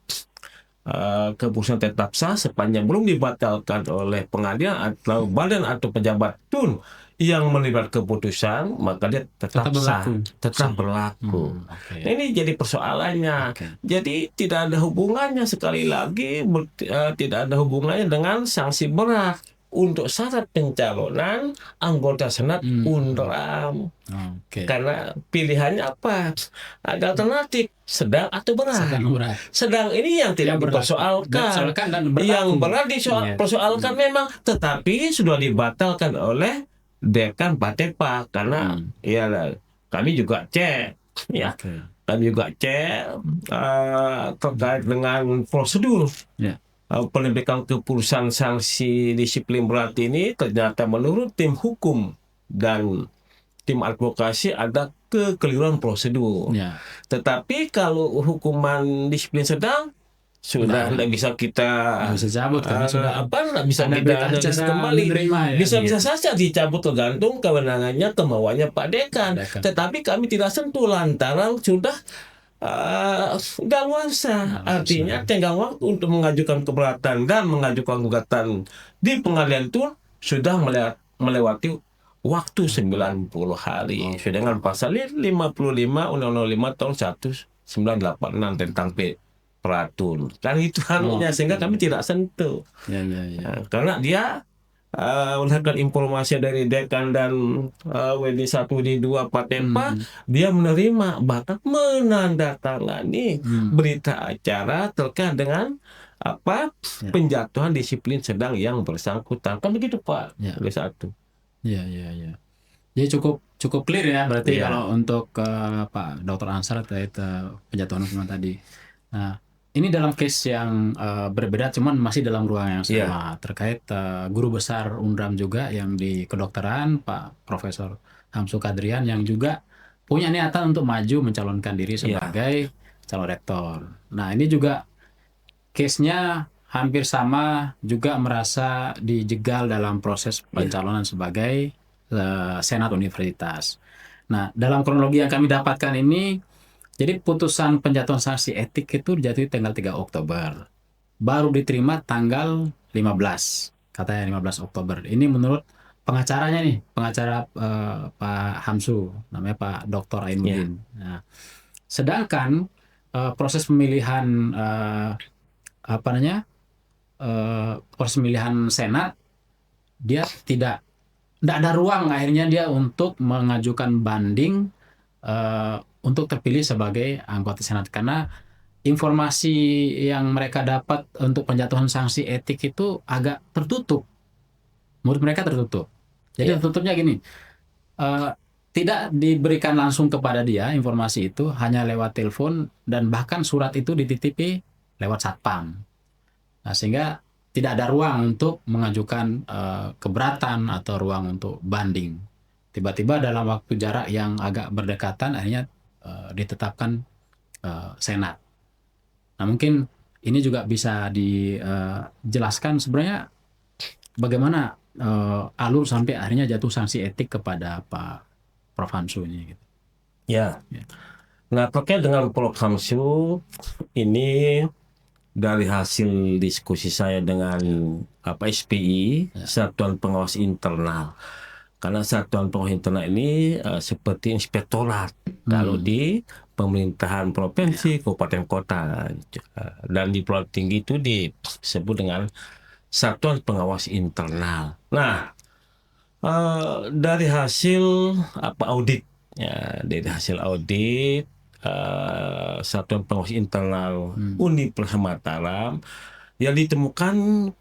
keputusan tetap sah sepanjang belum dibatalkan oleh pengadilan atau badan atau pejabat tun yang melibat keputusan, maka dia tetap sah, tetap berlaku. Nah, ini jadi persoalannya. Jadi tidak ada hubungannya, sekali lagi tidak ada hubungannya dengan sanksi berat. untuk syarat pencalonan anggota Senat UNRAM. Oke. Karena pilihannya apa? Ada alternatif, sedang atau berat. Sedang berat. Sedang ini yang tidak dipersoalkan. Dipersoalkan dan berlaku. Yang berat dipersoalkan memang, tetapi sudah dibatalkan oleh Dekan Patepak karena ya kami juga cek, ya. Kami juga cek terkait dengan prosedur. Penembakan keputusan sanksi disiplin berat ini ternyata menurut tim hukum dan tim advokasi ada kekeliruan prosedur. Tetapi kalau hukuman disiplin sedang sudah tidak bisa kita bisa cabut karena sudah tidak bisa kita kembali. Bisa saja dicabut tergantung kewenangannya, kemauannya Pak Dekan. Tetapi kami tidak sentuh lantaran sudah daluarsa. Artinya tenggang waktu untuk mengajukan keberatan dan mengajukan gugatan di pengadilan itu sudah melewati waktu 90 hari. Sesuai dengan pasal 55 Undang-Undang 5 tahun 1986 tentang peratur. Kan itu sehingga kami tidak sentuh. Karena dia mendapatkan informasi dari Dekan dan WD1 WD2 Patepak, dia menerima bahkan menandatangani berita acara terkait dengan penjatuhan disiplin sedang yang bersangkutan. Kan begitu Pak WD1. Jadi cukup clear ya berarti kalau untuk Pak Dr. Ansar terkait penjatuhan hukuman tadi. Nah, ini dalam case yang berbeda, cuman masih dalam ruang yang sama terkait guru besar UNRAM juga yang di kedokteran, Pak Profesor Hamsu Kadrian yang juga punya niatan untuk maju mencalonkan diri sebagai calon rektor. Nah, ini juga case-nya hampir sama, juga merasa dijegal dalam proses pencalonan sebagai Senat Universitas. Nah, dalam kronologi yang kami dapatkan ini, jadi putusan penjatuhan sanksi etik itu dijatuhi tanggal 3 Oktober. Baru diterima tanggal 15. Katanya 15 Oktober. Ini menurut pengacaranya nih, pengacara Pak Hamsu, namanya Pak Dr. Ainuddin. Nah, sedangkan proses pemilihan proses pemilihan Senat, dia tidak ada ruang akhirnya dia untuk mengajukan banding untuk terpilih sebagai anggota Senat, karena informasi yang mereka dapat untuk penjatuhan sanksi etik itu agak tertutup. Menurut mereka tertutup. Jadi tertutupnya gini, tidak diberikan langsung kepada dia informasi itu, hanya lewat telepon dan bahkan surat itu dititipi lewat satpam. Nah, sehingga tidak ada ruang untuk mengajukan keberatan atau ruang untuk banding. Tiba-tiba dalam waktu jarak yang agak berdekatan akhirnya ditetapkan Senat. Nah, mungkin ini juga bisa dijelaskan sebenarnya bagaimana alur sampai akhirnya jatuh sanksi etik kepada Pak Prof. Hamsu ini. Gitu. Nah, terkait dengan Prof. Hamsu ini dari hasil diskusi saya dengan SPI, Satuan Pengawas Internal. Karena Satuan Pengawas Internal ini seperti inspektorat kalau di pemerintahan provinsi, kabupaten, kota, dan di Pulau Tinggi itu disebut dengan Satuan Pengawas Internal. Nah, dari hasil audit, dari hasil audit Satuan Pengawas Internal Universitas Mataram, yang ditemukan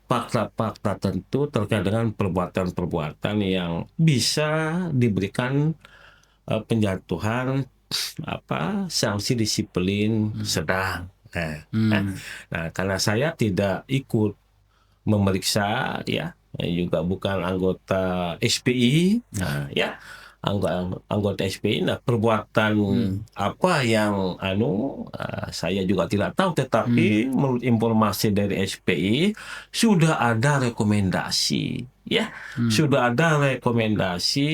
fakta-fakta tentu terkait dengan perbuatan-perbuatan yang bisa diberikan penjatuhan sanksi disiplin sedang. Nah, karena saya tidak ikut memeriksa, juga bukan anggota SPI, anggota SPI. Nah, perbuatan apa yang saya juga tidak tahu, tetapi menurut informasi dari SPI sudah ada rekomendasi, sudah ada rekomendasi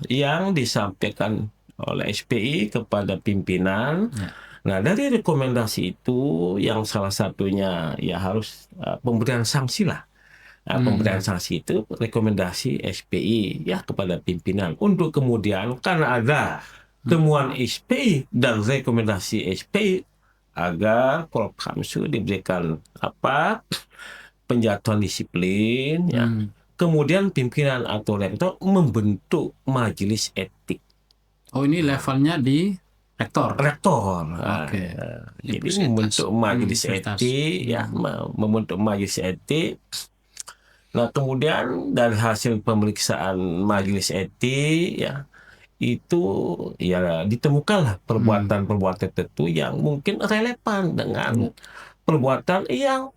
yang disampaikan oleh SPI kepada pimpinan. Nah, dari rekomendasi itu yang salah satunya harus pemberian sanksi lah. Pemberian sanksi itu rekomendasi SPI kepada pimpinan untuk kemudian karena ada temuan SPI dan rekomendasi SPI agar Prof. Hamsu diberikan penjatuhan disiplin, ya. Kemudian pimpinan atau rektor membentuk majelis etik. Oh, ini levelnya di rektor. Rektor. Oke. Jadi Universitas. membentuk majelis Universitas. etik, ya, membentuk majelis etik. Nah, kemudian dari hasil pemeriksaan majelis etik, ya, itu ya ditemukanlah perbuatan-perbuatan tertentu yang mungkin relevan dengan perbuatan yang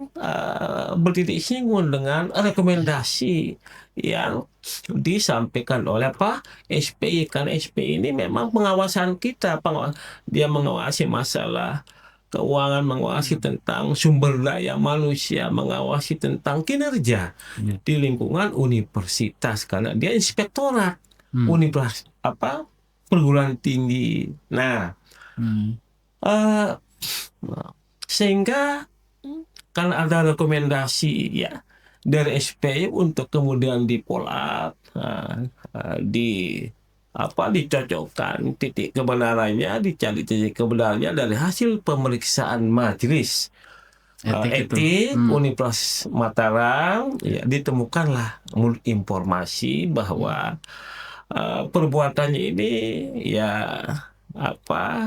bertitik singgung dengan rekomendasi yang disampaikan oleh SPI. Karena SPI ini memang pengawasan kita, dia mengawasi masalah keuangan, mengawasi tentang sumber daya manusia, mengawasi tentang kinerja di lingkungan universitas, karena dia inspektorat universitas perguruan tinggi. Nah, sehingga karena ada rekomendasi, ya, dari SPI untuk kemudian dipolak, dicocokkan titik kebenarannya, dicari titik kebenarannya dari hasil pemeriksaan majelis etik Universitas Mataram, ya, ditemukanlah informasi bahwa perbuatannya ini, ya,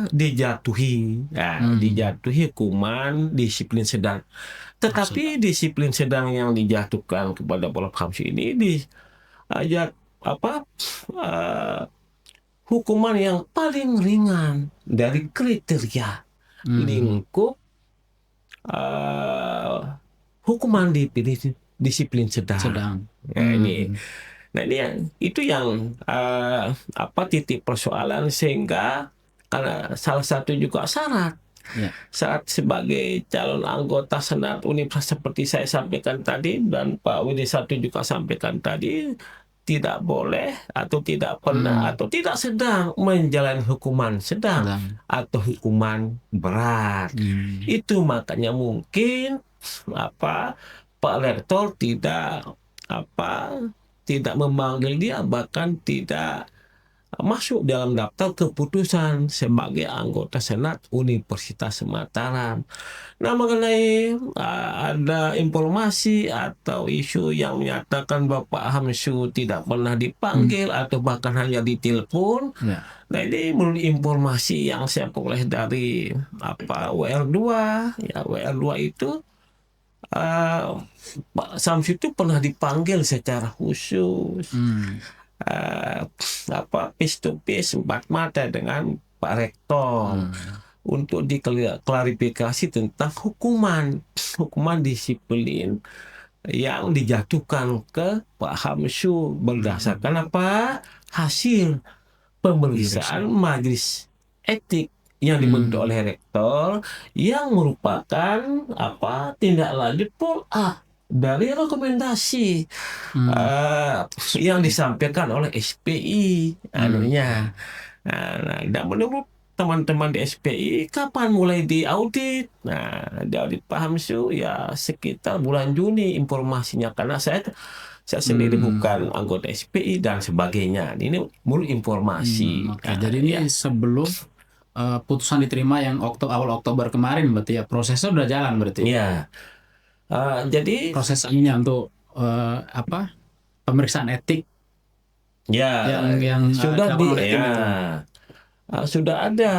dijatuhi hukuman disiplin sedang. Tetapi disiplin sedang yang dijatuhkan kepada Prof. Hamsu ini hukuman yang paling ringan dari kriteria lingkup hukuman disiplin sedang. Ya, ini. Nah, itu yang titik persoalan, sehingga karena salah satu juga syarat sebagai calon anggota Senat Universitas seperti saya sampaikan tadi dan Pak Widi Satu juga sampaikan tadi, tidak boleh atau tidak pernah atau tidak sedang menjalani hukuman sedang atau hukuman berat. Itu makanya mungkin Pak Rektor tidak memanggil dia, bahkan tidak masuk dalam daftar keputusan sebagai anggota Senat Universitas Mataram. Nah, mengenai ada informasi atau isu yang menyatakan Bapak Hamsu tidak pernah dipanggil atau bahkan hanya ditelepon. Nah, ini menurut informasi yang saya peroleh dari WR2, ya, WR2 itu Pak Samsu itu pernah dipanggil secara khusus, face to face, empat mata dengan Pak Rektor untuk diklarifikasi tentang hukuman disiplin yang dijatuhkan ke Pak Hamsu berdasarkan hasil pemeriksaan majelis etik yang dibentuk oleh rektor, yang merupakan tindak lanjut dari rekomendasi yang disampaikan oleh SPI dan menurut teman-teman di SPI, kapan mulai diaudit? Nah, diaudit Pak Hamsu ya sekitar bulan Juni informasinya, karena saya sendiri bukan anggota SPI dan sebagainya. Ini menurut informasi. Jadi ini sebelum putusan diterima yang awal Oktober kemarin, berarti ya prosesnya udah jalan berarti. Iya. Jadi prosesnya untuk pemeriksaan etik yang sudah sudah ada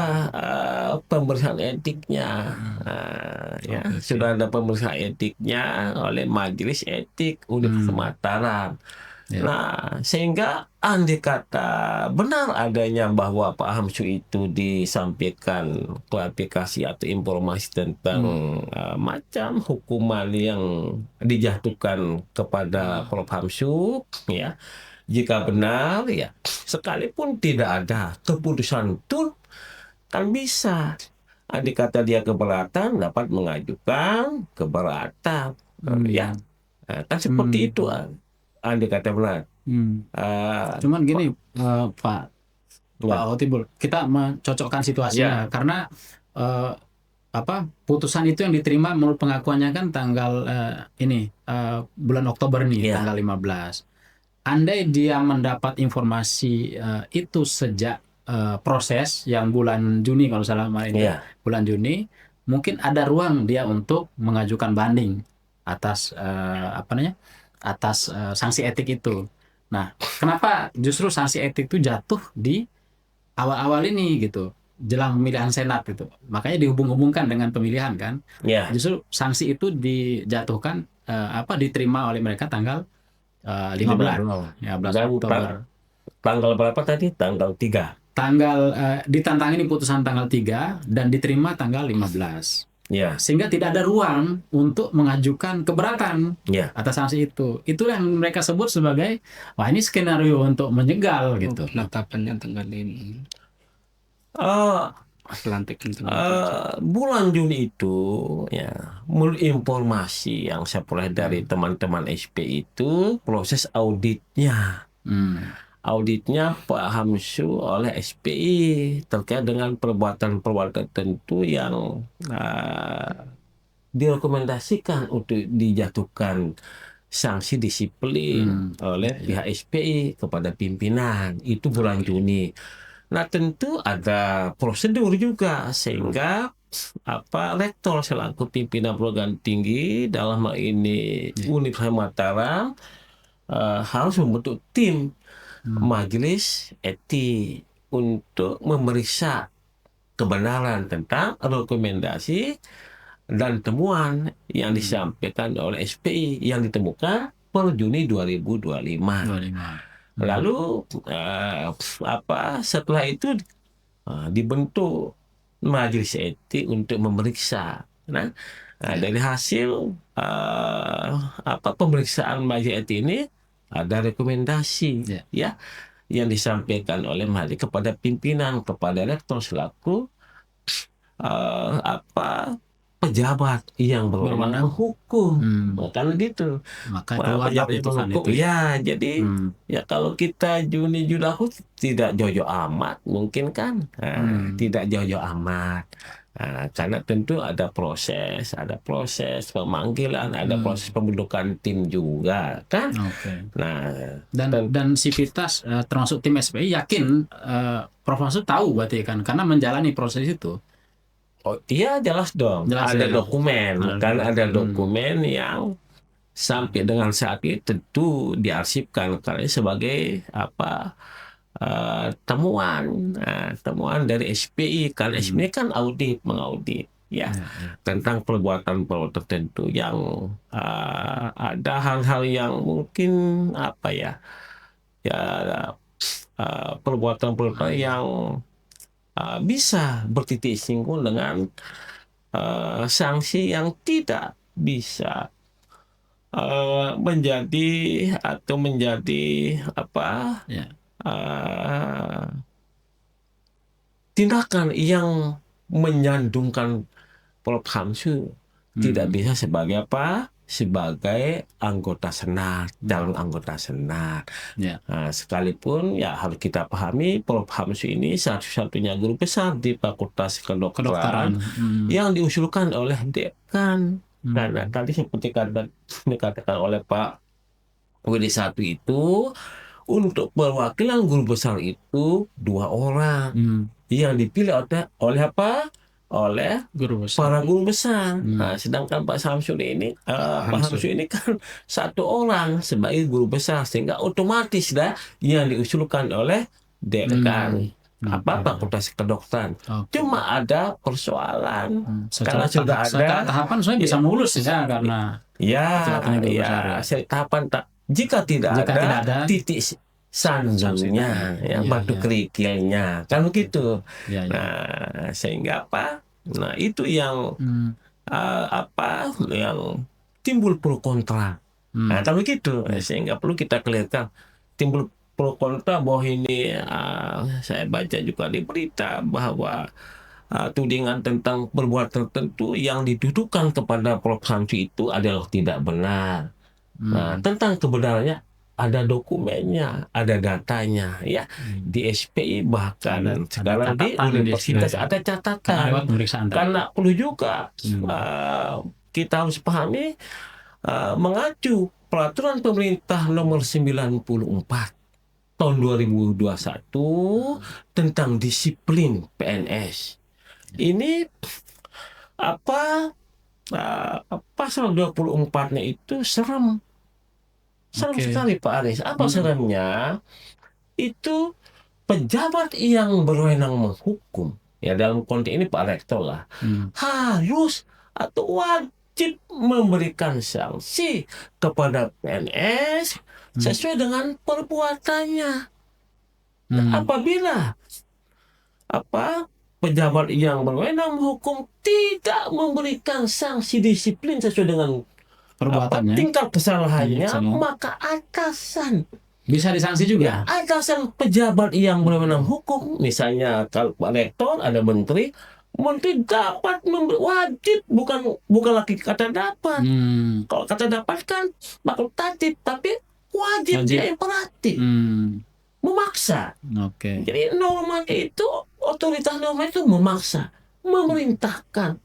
pemeriksaan etiknya. Sudah ada pemeriksaan etiknya oleh Majelis Etik Universitas Mataram. Nah, sehingga andai kata benar adanya bahwa Pak Hamsu itu disampaikan klarifikasi atau informasi tentang macam hukuman yang dijatuhkan kepada Prof. Hamsu, ya, jika benar, ya, sekalipun tidak ada keputusan tun, kan bisa andai kata dia keberatan dapat mengajukan keberatan, ya, kan seperti itu. Andai kata benar. Cuman gini, Pak Otibul, kita mencocokkan situasinya karena putusan itu yang diterima menurut pengakuannya kan tanggal bulan Oktober nih, tanggal 15. Andai dia mendapat informasi itu sejak proses yang bulan Juni kalau salah ini, bulan Juni, mungkin ada ruang dia untuk mengajukan banding atas sanksi etik itu. Nah, kenapa justru sanksi etik itu jatuh di awal-awal ini gitu, jelang pemilihan senat gitu. Makanya dihubung-hubungkan dengan pemilihan kan. Ya, Justru sanksi itu dijatuhkan diterima oleh mereka tanggal 15 ya 11 dan Oktober. tanggal berapa tadi? Tanggal 3. Ditantangin di putusan tanggal 3 dan diterima tanggal 15. Ya, Sehingga tidak ada ruang untuk mengajukan keberatan ya. atas sanksi itu. Itulah yang mereka sebut sebagai, wah ini skenario untuk menjegal gitu. Penetapannya tanggal ini. Eh, Pelantikan tanggal 7. bulan Juni itu, ya, menurut informasi yang saya peroleh dari teman-teman SP itu, proses auditnya. Auditnya Pak Hamsu oleh SPI terkait dengan perbuatan-perbuatan tertentu yang direkomendasikan untuk dijatuhkan sanksi disiplin oleh pihak SPI kepada pimpinan. Itu bulan Juni. Nah, tentu ada prosedur juga sehingga rektor selaku pimpinan perguruan tinggi dalam hal ini Universitas Mataram harus membentuk tim majelis etik untuk memeriksa kebenaran tentang rekomendasi dan temuan yang disampaikan oleh SPI yang ditemukan per Juni 2025. Lalu setelah itu dibentuk majelis etik untuk memeriksa. Nah, dari hasil pemeriksaan majelis etik ini ada rekomendasi ya yang disampaikan oleh majelis kepada pimpinan, kepada rektor selaku pejabat yang berwenang hukum. Karena gitu. Maka keluar keputusan itu. Ya, jadi ya kalau kita Juni Juli Agustus tidak jauh-jauh amat, mungkin kan tidak jauh-jauh amat. Karena tentu ada proses pemanggilan, ada proses pembentukan tim juga, kan? Nah, dan Sivitas termasuk tim SPI yakin Prof. Hamsu tahu berarti kan, karena menjalani proses itu. Oh iya, jelas dong. Ada dokumen, kan ada dokumen yang sampai dengan saat ini tentu diarsipkan karena sebagai temuan dari SPI. Karena SPI kan mengaudit ya tentang perbuatan tertentu yang ada hal-hal yang mungkin perbuatan yang bisa bertitik singgung dengan sanksi yang tidak bisa menjadi tindakan yang menyandungkan Prof. Hamsu tidak bisa sebagai sebagai anggota senat, calon anggota senat. Sekalipun ya harus kita pahami Prof. Hamsu ini satu-satunya guru besar di Fakultas Kedokteran yang diusulkan oleh dekan. Karena tadi seperti dikatakan oleh Pak WD1 itu, untuk perwakilan guru besar itu 2 orang yang dipilih oleh para guru besar. Nah, sedangkan Pak Hamsu ini kan 1 orang sebagai guru besar, sehingga otomatis yang diusulkan oleh dekan Fakultas Kedokteran. Cuma ada persoalan karena sudah ada tahapan sebenarnya bisa mulus ya, karena tahapan jika tidak ada titik sanjungnya, batu kerikilnya, kan begitu. Nah, sehingga Nah, itu yang yang timbul pro kontra. Nah, tapi begitu, sehingga perlu kita kelihatan timbul pro kontra bahwa ini saya baca juga di berita bahwa tudingan tentang perbuatan tertentu yang dituduhkan kepada Prof. Hamsu itu adalah tidak benar. Nah, tentang kebenarannya ada dokumennya, ada datanya, ya. Di SPI bahkan sekarang di universitas ada catatan. Karena perlu juga kita harus pahami mengacu peraturan pemerintah nomor 94 tahun 2021 tentang disiplin PNS. Ini pasal 24-nya itu serem. Serem Oke. sekali Pak Aris. Apa seremnya? Itu pejabat yang berwenang menghukum, ya dalam konteks ini Pak Rektor lah, harus atau wajib memberikan sanksi kepada PNS sesuai dengan perbuatannya. Nah, apabila pejabat yang berwenang menghukum tidak memberikan sanksi disiplin sesuai dengan Perbuatannya tingkat kesalahannya, Iya, sama. maka atasan bisa disanksi juga. atasan pejabat yang berwenang hukum, misalnya kalau Pak Rektor ada menteri dapat wajib, bukan lagi kata dapat. Kalau kata dapat kan fakultatif, tapi wajib dia imperatif, memaksa. Oke. Jadi normanya itu, otoritas norma itu memaksa, memerintahkan,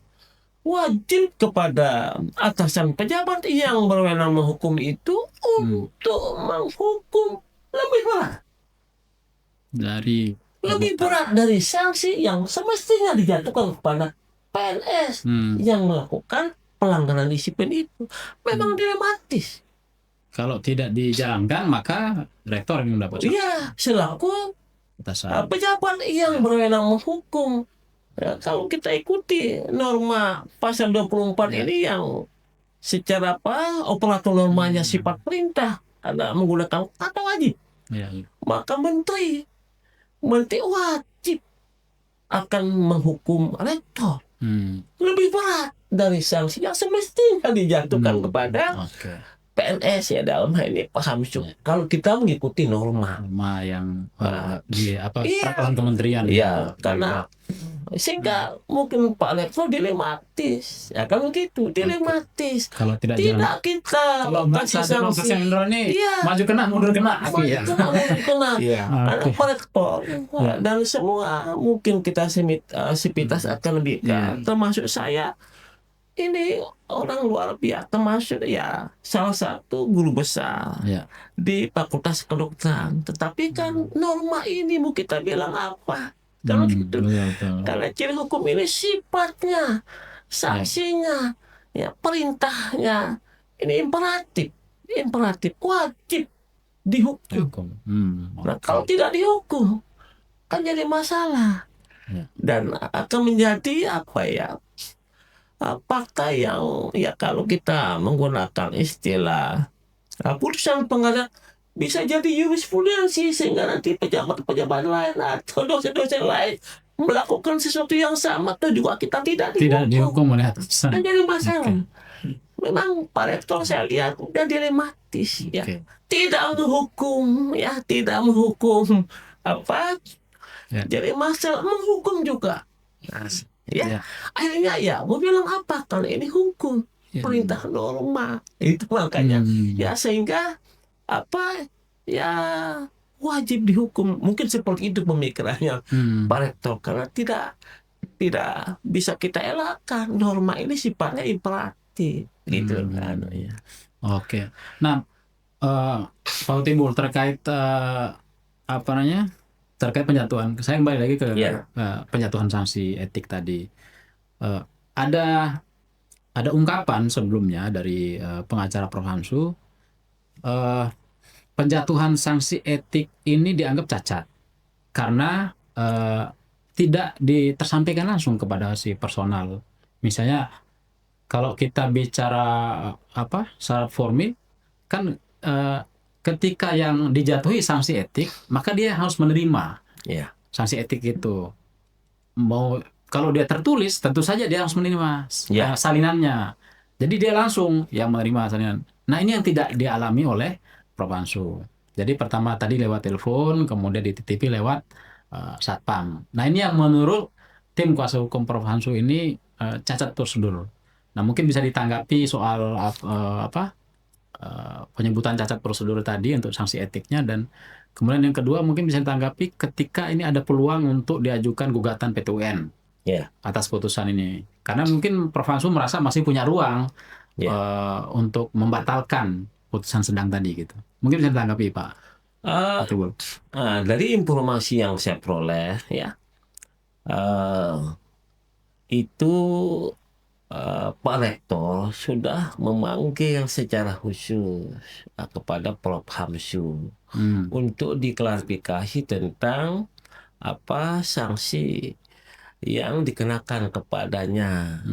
wajib kepada atasan pejabat yang berwenang menghukum itu untuk menghukum lebih berat dari sanksi yang semestinya dijatuhkan kepada PNS yang melakukan pelanggaran disiplin itu. Memang dilematis. Kalau tidak dijalankan maka rektor yang mendapat sanksi. Iya, selaku Atasan. pejabat yang berwenang menghukum. Ya, kalau kita ikuti norma pasal 24 ini yang secara operator normanya sifat perintah, ada menggunakan kata wajib, maka menteri wajib akan menghukum rektor lebih berat dari sanksi yang semestinya dijatuhkan kepada PNS, ya dalam hal ini Pak Samsu. Kalau kita mengikuti norma yang di peraturan kementerian. Iya, karena sehingga mungkin Pak Rektor dilematis, ya kalau gitu dilematis. Kalau tidak kita kalau kasih sanksi, maju kena mundur kena. Karena Pak Rektor dan semua mungkin kita sivitas akademika, termasuk saya. Ini orang luar biasa, termasuk ya salah satu guru besar di Fakultas Kedokteran. Tetapi kan norma ini mau kita bilang apa? Kalau gitu, karena ciri hukum ini sifatnya, sanksinya, ya perintahnya, ini imperatif wajib dihukum. Nah, kalau tidak dihukum kan jadi masalah dan akan menjadi fakta yang kalau kita menggunakan istilah putusan pengadilan bisa jadi jurisprudensi, sehingga nanti pejabat-pejabat lain atau dosen-dosen lain melakukan sesuatu yang sama atau juga kita tidak dihukum oleh atasan. Jadi masalah. Memang Pak Rektor saya lihat udah dilematis, tidak menghukum, jadi masalah menghukum juga. Akhirnya mau bilang apa kalau ini hukum, perintah norma itu, makanya sehingga wajib dihukum. Mungkin seperti itu pemikirannya Pak Rektor, karena tidak bisa kita elakkan, norma ini sifatnya imperatif gitu kan. Oke. Nah, Pak Timbul terkait terkait penjatuhan, saya kembali lagi ke penjatuhan sanksi etik tadi. Ada ungkapan sebelumnya dari pengacara Prof. Hamsu, penjatuhan sanksi etik ini dianggap cacat karena tidak tersampaikan langsung kepada si personal. Misalnya kalau kita bicara syarat formil kan, ketika yang dijatuhi sanksi etik, maka dia harus menerima sanksi etik itu. Kalau dia tertulis, tentu saja dia harus menerima salinannya. Jadi dia langsung yang menerima salinan. Nah, ini yang tidak dialami oleh Prof. Hamsu. Jadi pertama tadi lewat telepon, kemudian dititipi lewat satpam. Nah, ini yang menurut tim kuasa hukum Prof. Hamsu ini cacat prosedur. Nah, mungkin bisa ditanggapi soal penyebutan cacat prosedur tadi untuk sanksi etiknya, dan kemudian yang kedua mungkin bisa ditanggapi ketika ini ada peluang untuk diajukan gugatan PT-UN atas putusan ini, karena mungkin Prof. Hamsu merasa masih punya ruang untuk membatalkan putusan sedang tadi gitu. Mungkin bisa ditanggapi Pak. Dari informasi yang saya peroleh itu Pak Rektor sudah memanggil secara khusus kepada Prof. Hamsu untuk diklarifikasi tentang apa sanksi yang dikenakan kepadanya.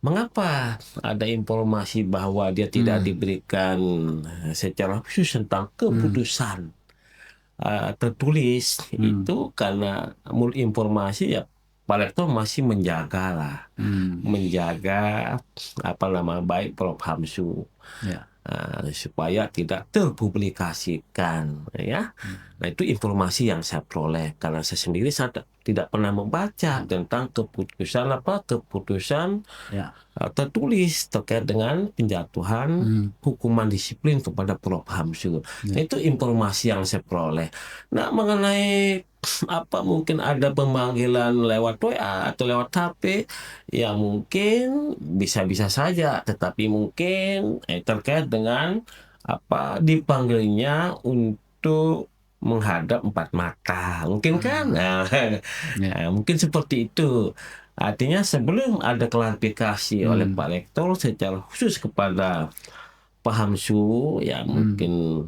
Mengapa ada informasi bahwa dia tidak diberikan secara khusus tentang keputusan tertulis itu karena menurut informasi ya Pak Rektor masih menjaga lah, menjaga baik Prof. Hamsu supaya tidak terpublikasikan, ya. Nah itu informasi yang saya peroleh karena saya sendiri tidak pernah membaca tentang keputusan tertulis terkait dengan penjatuhan hukuman disiplin kepada Prof. Hamsu. Nah, itu informasi yang saya peroleh. Nah, mengenai mungkin ada pemanggilan lewat WA atau lewat HP, ya mungkin bisa-bisa saja, tetapi mungkin terkait dengan dipanggilnya untuk menghadap empat mata, mungkin kan? Mungkin seperti itu. Artinya sebelum ada klarifikasi oleh Pak Rektor secara khusus kepada Pak Hamsu, ya mungkin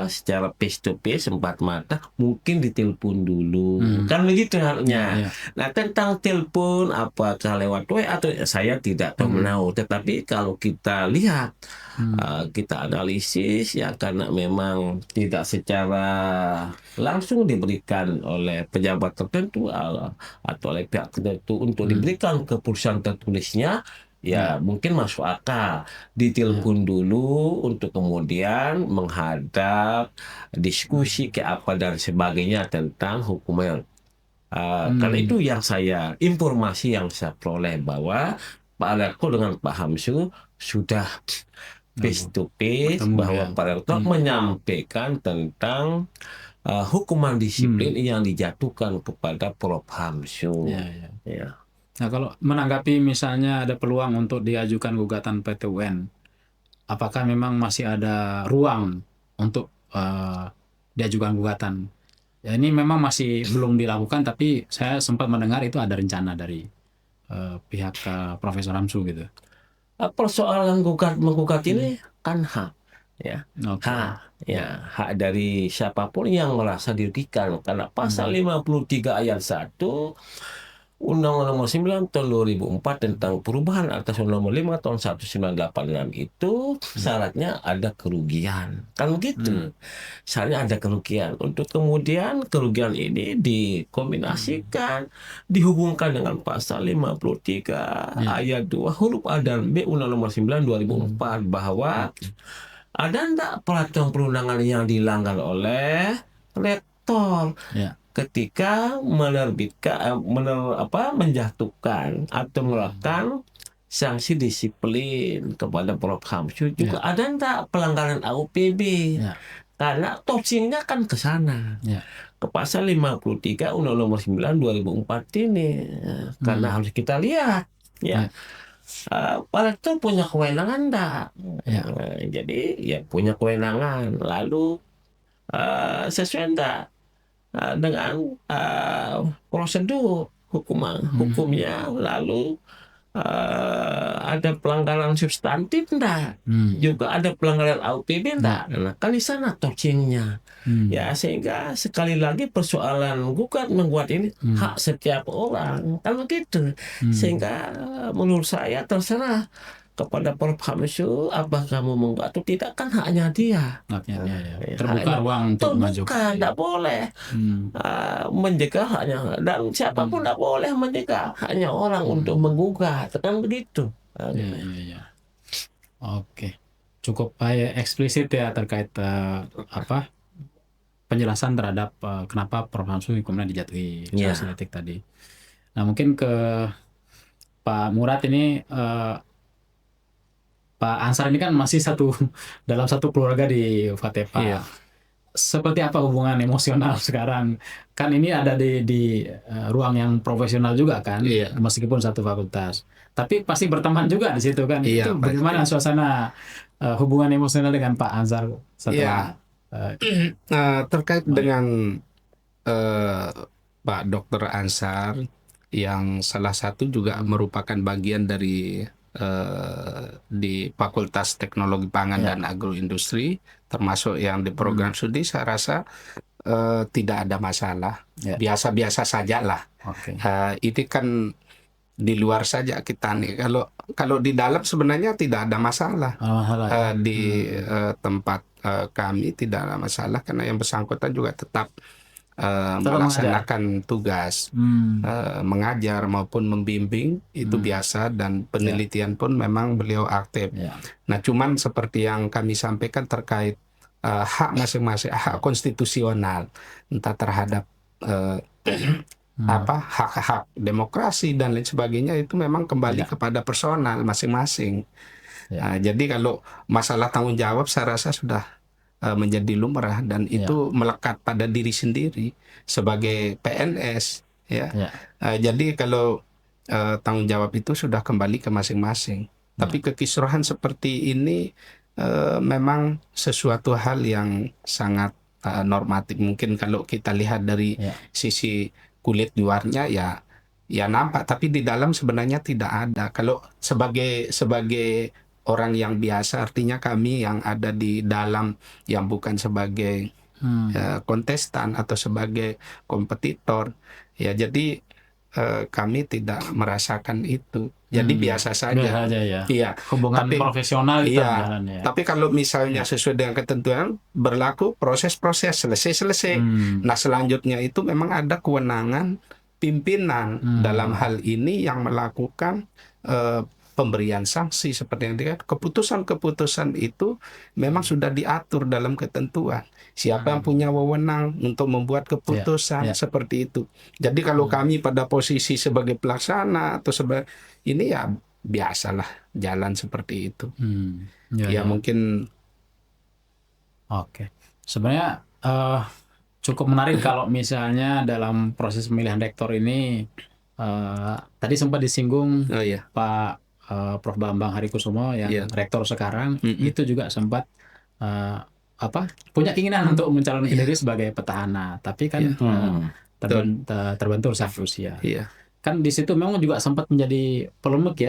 secara face to face empat mata, mungkin ditelepon dulu, kan begitu halnya. Nah tentang telepon apakah lewat WA atau saya tidak tahu, tetapi kalau kita lihat kita analisis ya karena memang tidak secara langsung diberikan oleh pejabat tertentu atau oleh pihak tertentu untuk diberikan keputusan tertulisnya. Ya mungkin masuk akal ditelepon dulu untuk kemudian menghadap diskusi ke apa dan sebagainya tentang hukuman. Karena itu yang informasi yang saya peroleh bahwa Pak Rektor dengan Pak Hamsu sudah face to face bahwa Pak Rektor menyampaikan tentang hukuman disiplin yang dijatuhkan kepada Prof. Hamsu. Ya. Nah, kalau menanggapi misalnya ada peluang untuk diajukan gugatan PT UN, apakah memang masih ada ruang untuk diajukan gugatan? Ya, ini memang masih belum dilakukan, tapi saya sempat mendengar itu ada rencana dari pihak Profesor Hamsu gitu. Persoalan menggugat ini kan hak, ya. Hak dari siapapun yang merasa dirugikan karena pasal 53 ayat 1 Undang-Undang Nomor 9 Tahun 2004 tentang perubahan atas Undang-Undang Nomor 5 Tahun 1986 itu syaratnya ada kerugian. Kan begitu. Syaratnya ada kerugian. Untuk kemudian kerugian ini dikombinasikan, dihubungkan dengan pasal 53 ayat 2 huruf A dan B Undang-Undang Nomor 9 2004 bahwa ada enggak peraturan perundangan yang dilanggar oleh rektor ketika menerbitkan menjatuhkan atau melakukan sanksi disiplin kepada Prof. Hamsu juga ada enggak pelanggaran AUPB karena toksinya kan ke sana ke pasal 53 Undang-Undang Nomor 9 2004 ini karena harus kita lihat Pak Rektor punya kewenangan enggak? Jadi ya punya kewenangan lalu sesuai enggak dengan prosedur hukumnya lalu ada pelanggaran substantif enggak? Juga ada pelanggaran AUPB enggak? Nah, kan di sana toksinya. Ya sehingga sekali lagi persoalan menggugat ini hak setiap orang kan begitu. Sehingga menurut saya terserah kepada Prof. Hamsu apakah kamu menggugat atau tidak kan haknya dia. Terbuka ruang untuk mengajukan. Tidak boleh menjaga haknya dan siapapun tidak boleh menjaga haknya orang untuk menggugat kan begitu. Oke, cukup eksplisit ya terkait penjelasan terhadap kenapa Prof. Hamsu kemudian dijatuhi sanksi etik tadi. Nah mungkin ke Pak Murad ini. Pak Ansar ini kan masih dalam satu keluarga di FATEPA. Seperti apa hubungan emosional sekarang? Kan ini ada di ruang yang profesional juga kan, meskipun satu fakultas. Tapi pasti berteman juga di situ kan. Itu bagaimana suasana hubungan emosional dengan Pak Ansar setelah? Terkait dengan Pak Dr. Ansar, yang salah satu juga merupakan bagian dari di Fakultas Teknologi Pangan dan Agroindustri, termasuk yang di program studi, saya rasa tidak ada masalah, biasa-biasa saja lah. Ini kan di luar saja kita nih. Kalau di dalam sebenarnya tidak ada masalah. Di tempat kami tidak ada masalah karena yang bersangkutan juga tetap melaksanakan tugas mengajar maupun membimbing itu biasa, dan penelitian pun memang beliau aktif. Nah, cuman seperti yang kami sampaikan terkait hak masing-masing, hak konstitusional, entah terhadap hak-hak demokrasi dan lain sebagainya, itu memang kembali kepada personal masing-masing. Jadi kalau masalah tanggung jawab saya rasa sudah menjadi lumrah, dan itu melekat pada diri sendiri sebagai PNS, jadi kalau tanggung jawab itu sudah kembali ke masing-masing. Tapi kekisruhan seperti ini memang sesuatu hal yang sangat normatif. Mungkin kalau kita lihat dari sisi kulit luarnya ya nampak, tapi di dalam sebenarnya tidak ada. Kalau sebagai orang yang biasa, artinya kami yang ada di dalam, yang bukan sebagai kontestan atau sebagai kompetitor, ya jadi kami tidak merasakan itu. Jadi biasa saja. Iya. Hubungan profesional itu jalannya. Tapi kalau misalnya sesuai dengan ketentuan berlaku, proses-proses selesai. Nah, selanjutnya itu memang ada kewenangan pimpinan dalam hal ini yang melakukan pemberian sanksi seperti yang dikatakan. Keputusan-keputusan itu memang sudah diatur dalam ketentuan. Siapa yang punya wewenang untuk membuat keputusan seperti itu. Jadi kalau kami pada posisi sebagai pelaksana atau sebagai ini, ya biasalah jalan seperti itu. Mungkin. Sebenarnya cukup menarik kalau misalnya dalam proses pemilihan rektor ini tadi sempat disinggung Pak Prof. Bambang Harikusumo yang rektor sekarang itu juga sempat punya keinginan untuk mencalonkan diri sebagai petahana, tapi kan terbentur saat usia. Kan di situ memang juga sempat menjadi polemik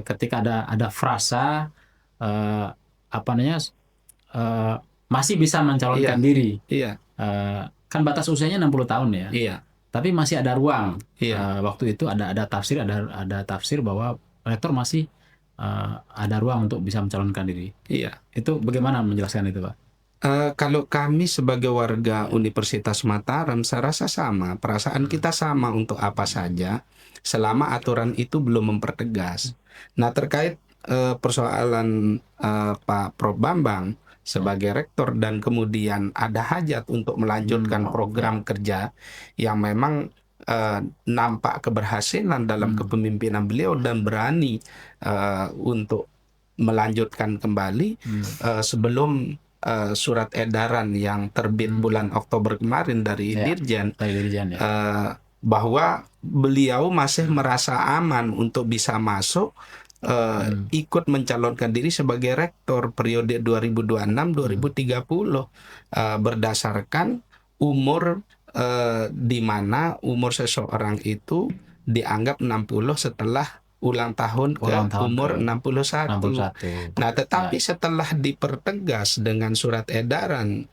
ketika ada frasa masih bisa mencalonkan diri. Kan batas usianya 60 tahun tapi masih ada ruang. Waktu itu ada tafsir bahwa rektor masih ada ruang untuk bisa mencalonkan diri. Itu bagaimana menjelaskan itu, Pak? Kalau kami sebagai warga Universitas Mataram, saya rasa sama. Perasaan kita sama untuk apa saja, selama aturan itu belum mempertegas. Nah, terkait persoalan Pak Prof. Bambang sebagai rektor dan kemudian ada hajat untuk melanjutkan program kerja yang memang nampak keberhasilan dalam kepemimpinan beliau dan berani untuk melanjutkan kembali sebelum surat edaran yang terbit bulan Oktober kemarin dari Dirjen, bahwa beliau masih merasa aman untuk bisa masuk ikut mencalonkan diri sebagai rektor periode 2026-2030 berdasarkan umur di mana umur seseorang itu dianggap 60 setelah ulang tahun umur 61. Nah, tetapi setelah dipertegas dengan surat edaran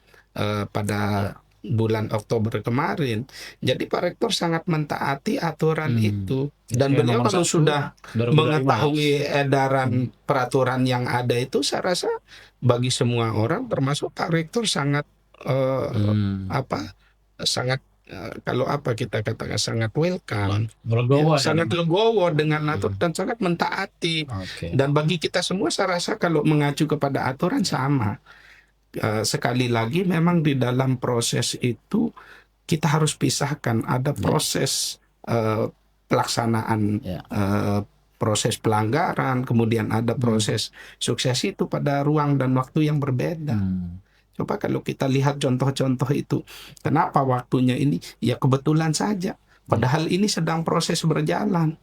pada bulan Oktober kemarin, jadi Pak Rektor sangat mentaati aturan itu. Dan beliau kalau sudah mengetahui edaran peraturan yang ada itu, saya rasa bagi semua orang termasuk Pak Rektor sangat sangat kita katakan sangat welcome, sangat legowo dengan aturan dan sangat mentaati. Dan bagi kita semua saya rasa kalau mengacu kepada aturan sama. Sekali lagi memang di dalam proses itu kita harus pisahkan, ada proses pelaksanaan proses pelanggaran, kemudian ada proses suksesi itu pada ruang dan waktu yang berbeda. Coba kalau kita lihat contoh-contoh itu, kenapa waktunya ini? Ya kebetulan saja. Padahal ini sedang proses berjalan.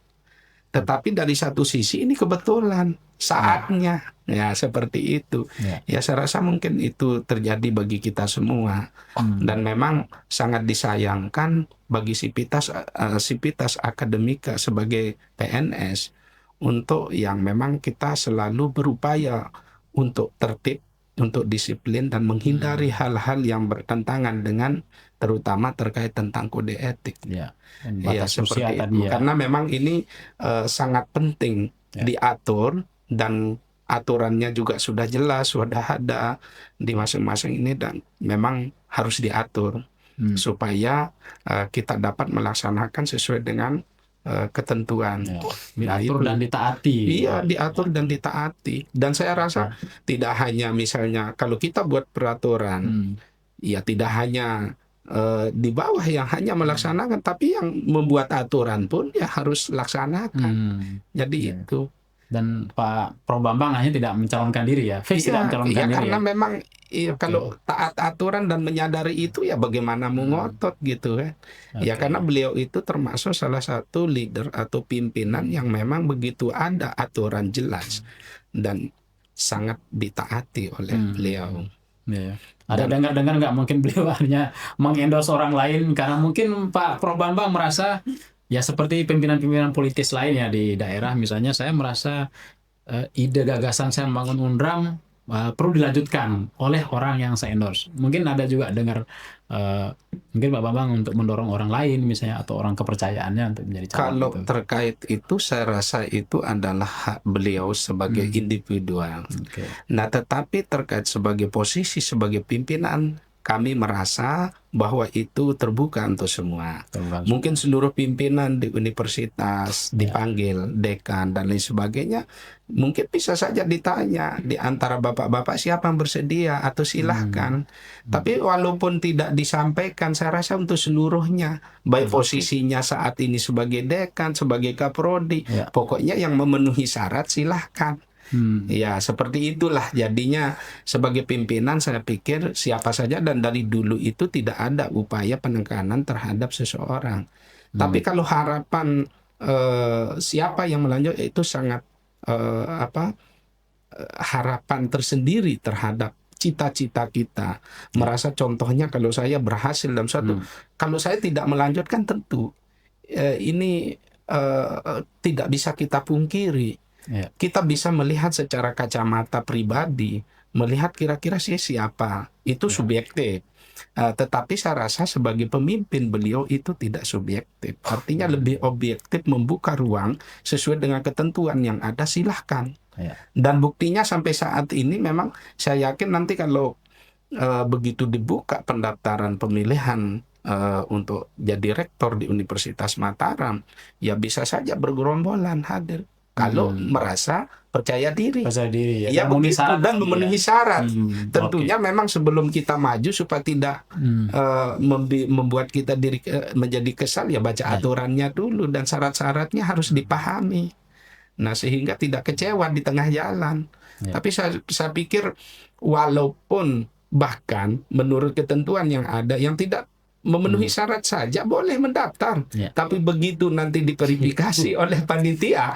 Tetapi dari satu sisi ini kebetulan saatnya. Ya, seperti itu. Ya, saya rasa mungkin itu terjadi bagi kita semua. Dan memang sangat disayangkan bagi Sivitas Akademika sebagai PNS untuk yang memang kita selalu berupaya untuk tertib, untuk disiplin dan menghindari hal-hal yang bertentangan dengan terutama terkait tentang kode etik. Ya, Ya, batas usia seperti tadi itu. ya. Karena memang ini sangat penting diatur dan aturannya juga sudah jelas, sudah ada di masing-masing ini dan memang harus diatur supaya kita dapat melaksanakan sesuai dengan ketentuan. Ya, Nah, diatur itu. dan ditaati. Iya, diatur dan ditaati. Dan saya rasa tidak hanya misalnya kalau kita buat peraturan, ya tidak hanya di bawah yang hanya melaksanakan, tapi yang membuat aturan pun ya harus laksanakan. Jadi itu. Dan Pak Prof Bambang hanya tidak mencalonkan diri ya, fix tidak mencalonkan diri karena ya. memang kalau taat aturan dan menyadari itu ya bagaimana mau ngotot gitu kan. Ya karena beliau itu termasuk salah satu leader atau pimpinan yang memang begitu ada aturan jelas dan sangat ditaati oleh beliau. Ya. Ada dengar-dengar nggak mungkin beliau hanya mengendorse orang lain karena mungkin Pak Prof Bambang merasa ya seperti pimpinan-pimpinan politis lainnya di daerah, misalnya saya merasa ide gagasan saya membangun UNRAM perlu dilanjutkan oleh orang yang saya endorse. Mungkin ada juga dengar mungkin Pak Bambang untuk mendorong orang lain misalnya atau orang kepercayaannya untuk menjadi calon. Kalau gitu. terkait itu saya rasa itu adalah hak beliau sebagai individual. Nah, tetapi terkait sebagai posisi sebagai pimpinan, kami merasa bahwa itu terbuka untuk semua. Mungkin seluruh pimpinan di universitas dipanggil, dekan dan lain sebagainya, mungkin bisa saja ditanya di antara bapak-bapak siapa yang bersedia atau silahkan. Tapi walaupun tidak disampaikan, saya rasa untuk seluruhnya, baik posisinya saat ini sebagai dekan, sebagai kaprodi, pokoknya yang memenuhi syarat silahkan. Ya, seperti itulah jadinya sebagai pimpinan saya pikir siapa saja dan dari dulu itu tidak ada upaya penekanan terhadap seseorang. Tapi kalau harapan siapa yang melanjut itu sangat harapan tersendiri terhadap cita-cita kita. Merasa contohnya kalau saya berhasil dalam suatu, kalau saya tidak melanjutkan tentu ini tidak bisa kita pungkiri. Kita bisa melihat secara kacamata pribadi, melihat kira-kira siapa, itu subjektif. Tetapi saya rasa sebagai pemimpin beliau itu tidak subjektif. Artinya lebih objektif, membuka ruang sesuai dengan ketentuan yang ada, silahkan. Dan buktinya sampai saat ini memang saya yakin nanti kalau begitu dibuka pendaftaran pemilihan untuk jadi rektor di Universitas Mataram, ya bisa saja bergerombolan hadir. Kalau merasa percaya diri, ya begitu dan memenuhi syarat. Tentunya memang sebelum kita maju supaya tidak membuat kita menjadi kesal, ya baca aturannya dulu dan syarat-syaratnya harus dipahami. Nah, sehingga tidak kecewa di tengah jalan. Tapi saya pikir walaupun bahkan menurut ketentuan yang ada yang tidak memenuhi syarat saja boleh mendaftar. Tapi begitu nanti diverifikasi oleh panitia,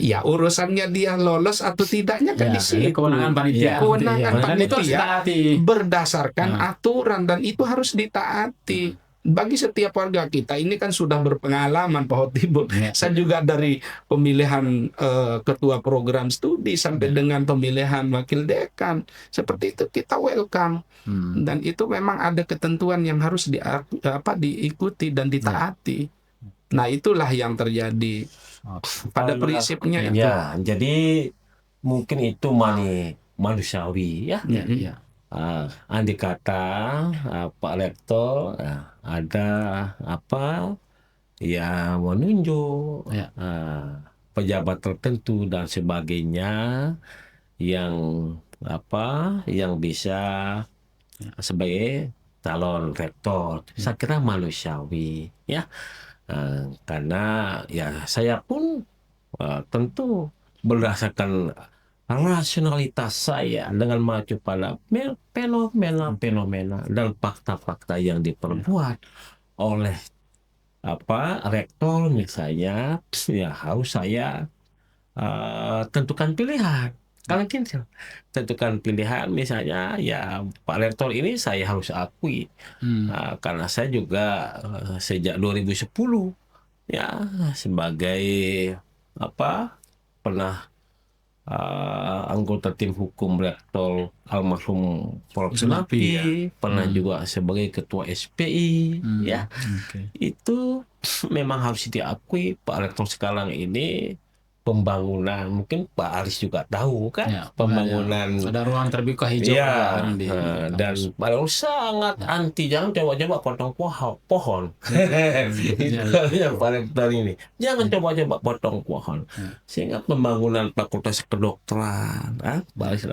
ya urusannya dia lolos atau tidaknya kan di situ. Kewenangan panitia. Kewenangan panitia itu berdasarkan aturan dan itu harus ditaati. Bagi setiap warga kita ini kan sudah berpengalaman Pak Hotibul. Saya juga dari pemilihan ketua program studi sampai dengan pemilihan wakil dekan, seperti itu kita welcome. Dan itu memang ada ketentuan yang harus diikuti dan ditaati. Nah, itulah yang terjadi. Pada prinsipnya itu. Ya, jadi mungkin itu manusiawi ya. Andai kata Pak Rektor ada ya menunjuk pejabat tertentu dan sebagainya yang bisa sebagai calon rektor. Saya kira manusiawi ya. Karena ya saya pun tentu berdasarkan rasionalitas saya dengan mengacu pada fenomena dan fakta-fakta yang diperbuat oleh rektor misalnya, ya harus saya tentukan pilihan. Kalau kita tentukan pilihan, misalnya ya Pak Rektor ini saya harus akui, karena saya juga sejak 2010 ya sebagai apa pernah anggota tim hukum Rektor almarhum Prof. Sunapi, pernah juga sebagai ketua SPI, ya itu memang harus diakui Pak Rektor sekarang ini pembangunan, mungkin Pak Aris juga tahu kan, pembangunan ada ruang terbuka hijau sekarang di dan Pak Rektor sangat anti, jangan coba-coba potong pohon. Itu yang Pak Rektor ini, jangan coba-coba potong pohon, sehingga pembangunan fakultas kedokteran, Pak Aris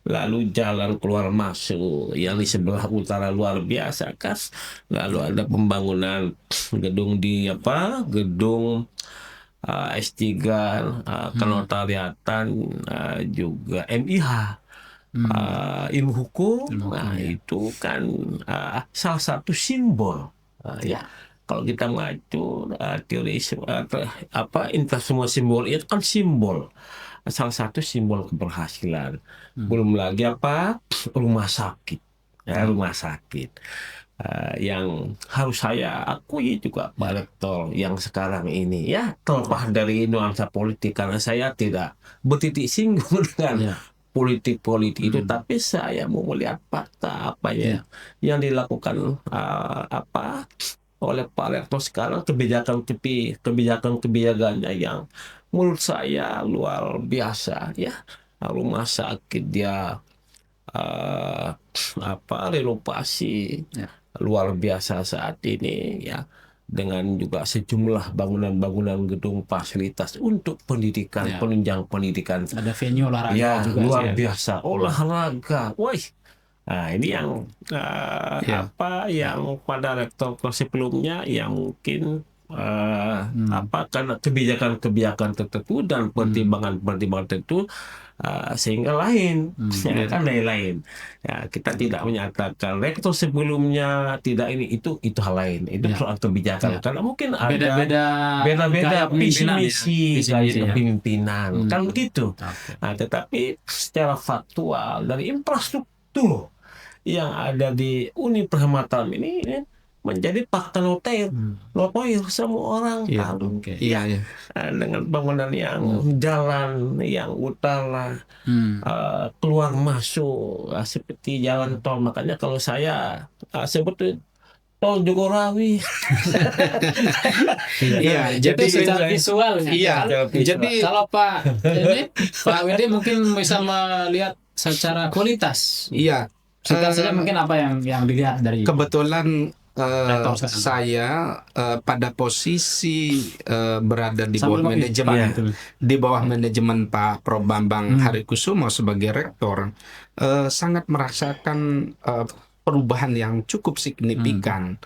lalu jalan keluar masuk yang di sebelah utara luar biasa kan, lalu ada pembangunan gedung gedung S3 kenotariatan, juga MIH, ilmu hukum. Itu kan salah satu simbol ya. Kalau kita mengacu teori semua simbol itu kan simbol, salah satu simbol keberhasilan. Belum lagi rumah sakit, rumah sakit. Yang harus saya akui juga Pak Rektor yang sekarang ini ya, terlepas dari nuansa politik, karena saya tidak bertitik singgung dengan politik itu, tapi saya mau melihat fakta apa yang dilakukan oleh Pak Rektor sekarang, kebijakannya yang menurut saya luar biasa ya. Rumah sakit dia renovasi luar biasa saat ini ya, dengan juga sejumlah bangunan gedung fasilitas untuk pendidikan, penunjang pendidikan. Ada venue olahraga juga luar biasa, olahraga. Nah, ini yang yang pada rektor sebelumnya yang mungkin karena kebijakan tertentu dan pertimbangan tertentu, sehingga lain, kan lain. Ya, kita tidak menyatakan rektor sebelumnya tidak ini itu hal lain, itu soal kebijakan, karena mungkin beda-beda visi misi kepemimpinan, kan begitu. Nah, tetapi secara faktual dari infrastruktur yang ada di Universitas Mataram ini menjadi fakta notair semua orang tahu dengan bangunan yang jalan yang utara keluar masuk seperti jalan tol. Makanya kalau saya sebut tol Jogorawi. Jadi secara visual. Jadi kalau Pak Widi mungkin bisa melihat secara kualitas. Singkat saja mungkin apa yang dilihat dari kebetulan saya pada posisi berada di bawah manajemen Pak Prof. Bambang Harikusumo sebagai rektor, sangat merasakan perubahan yang cukup signifikan,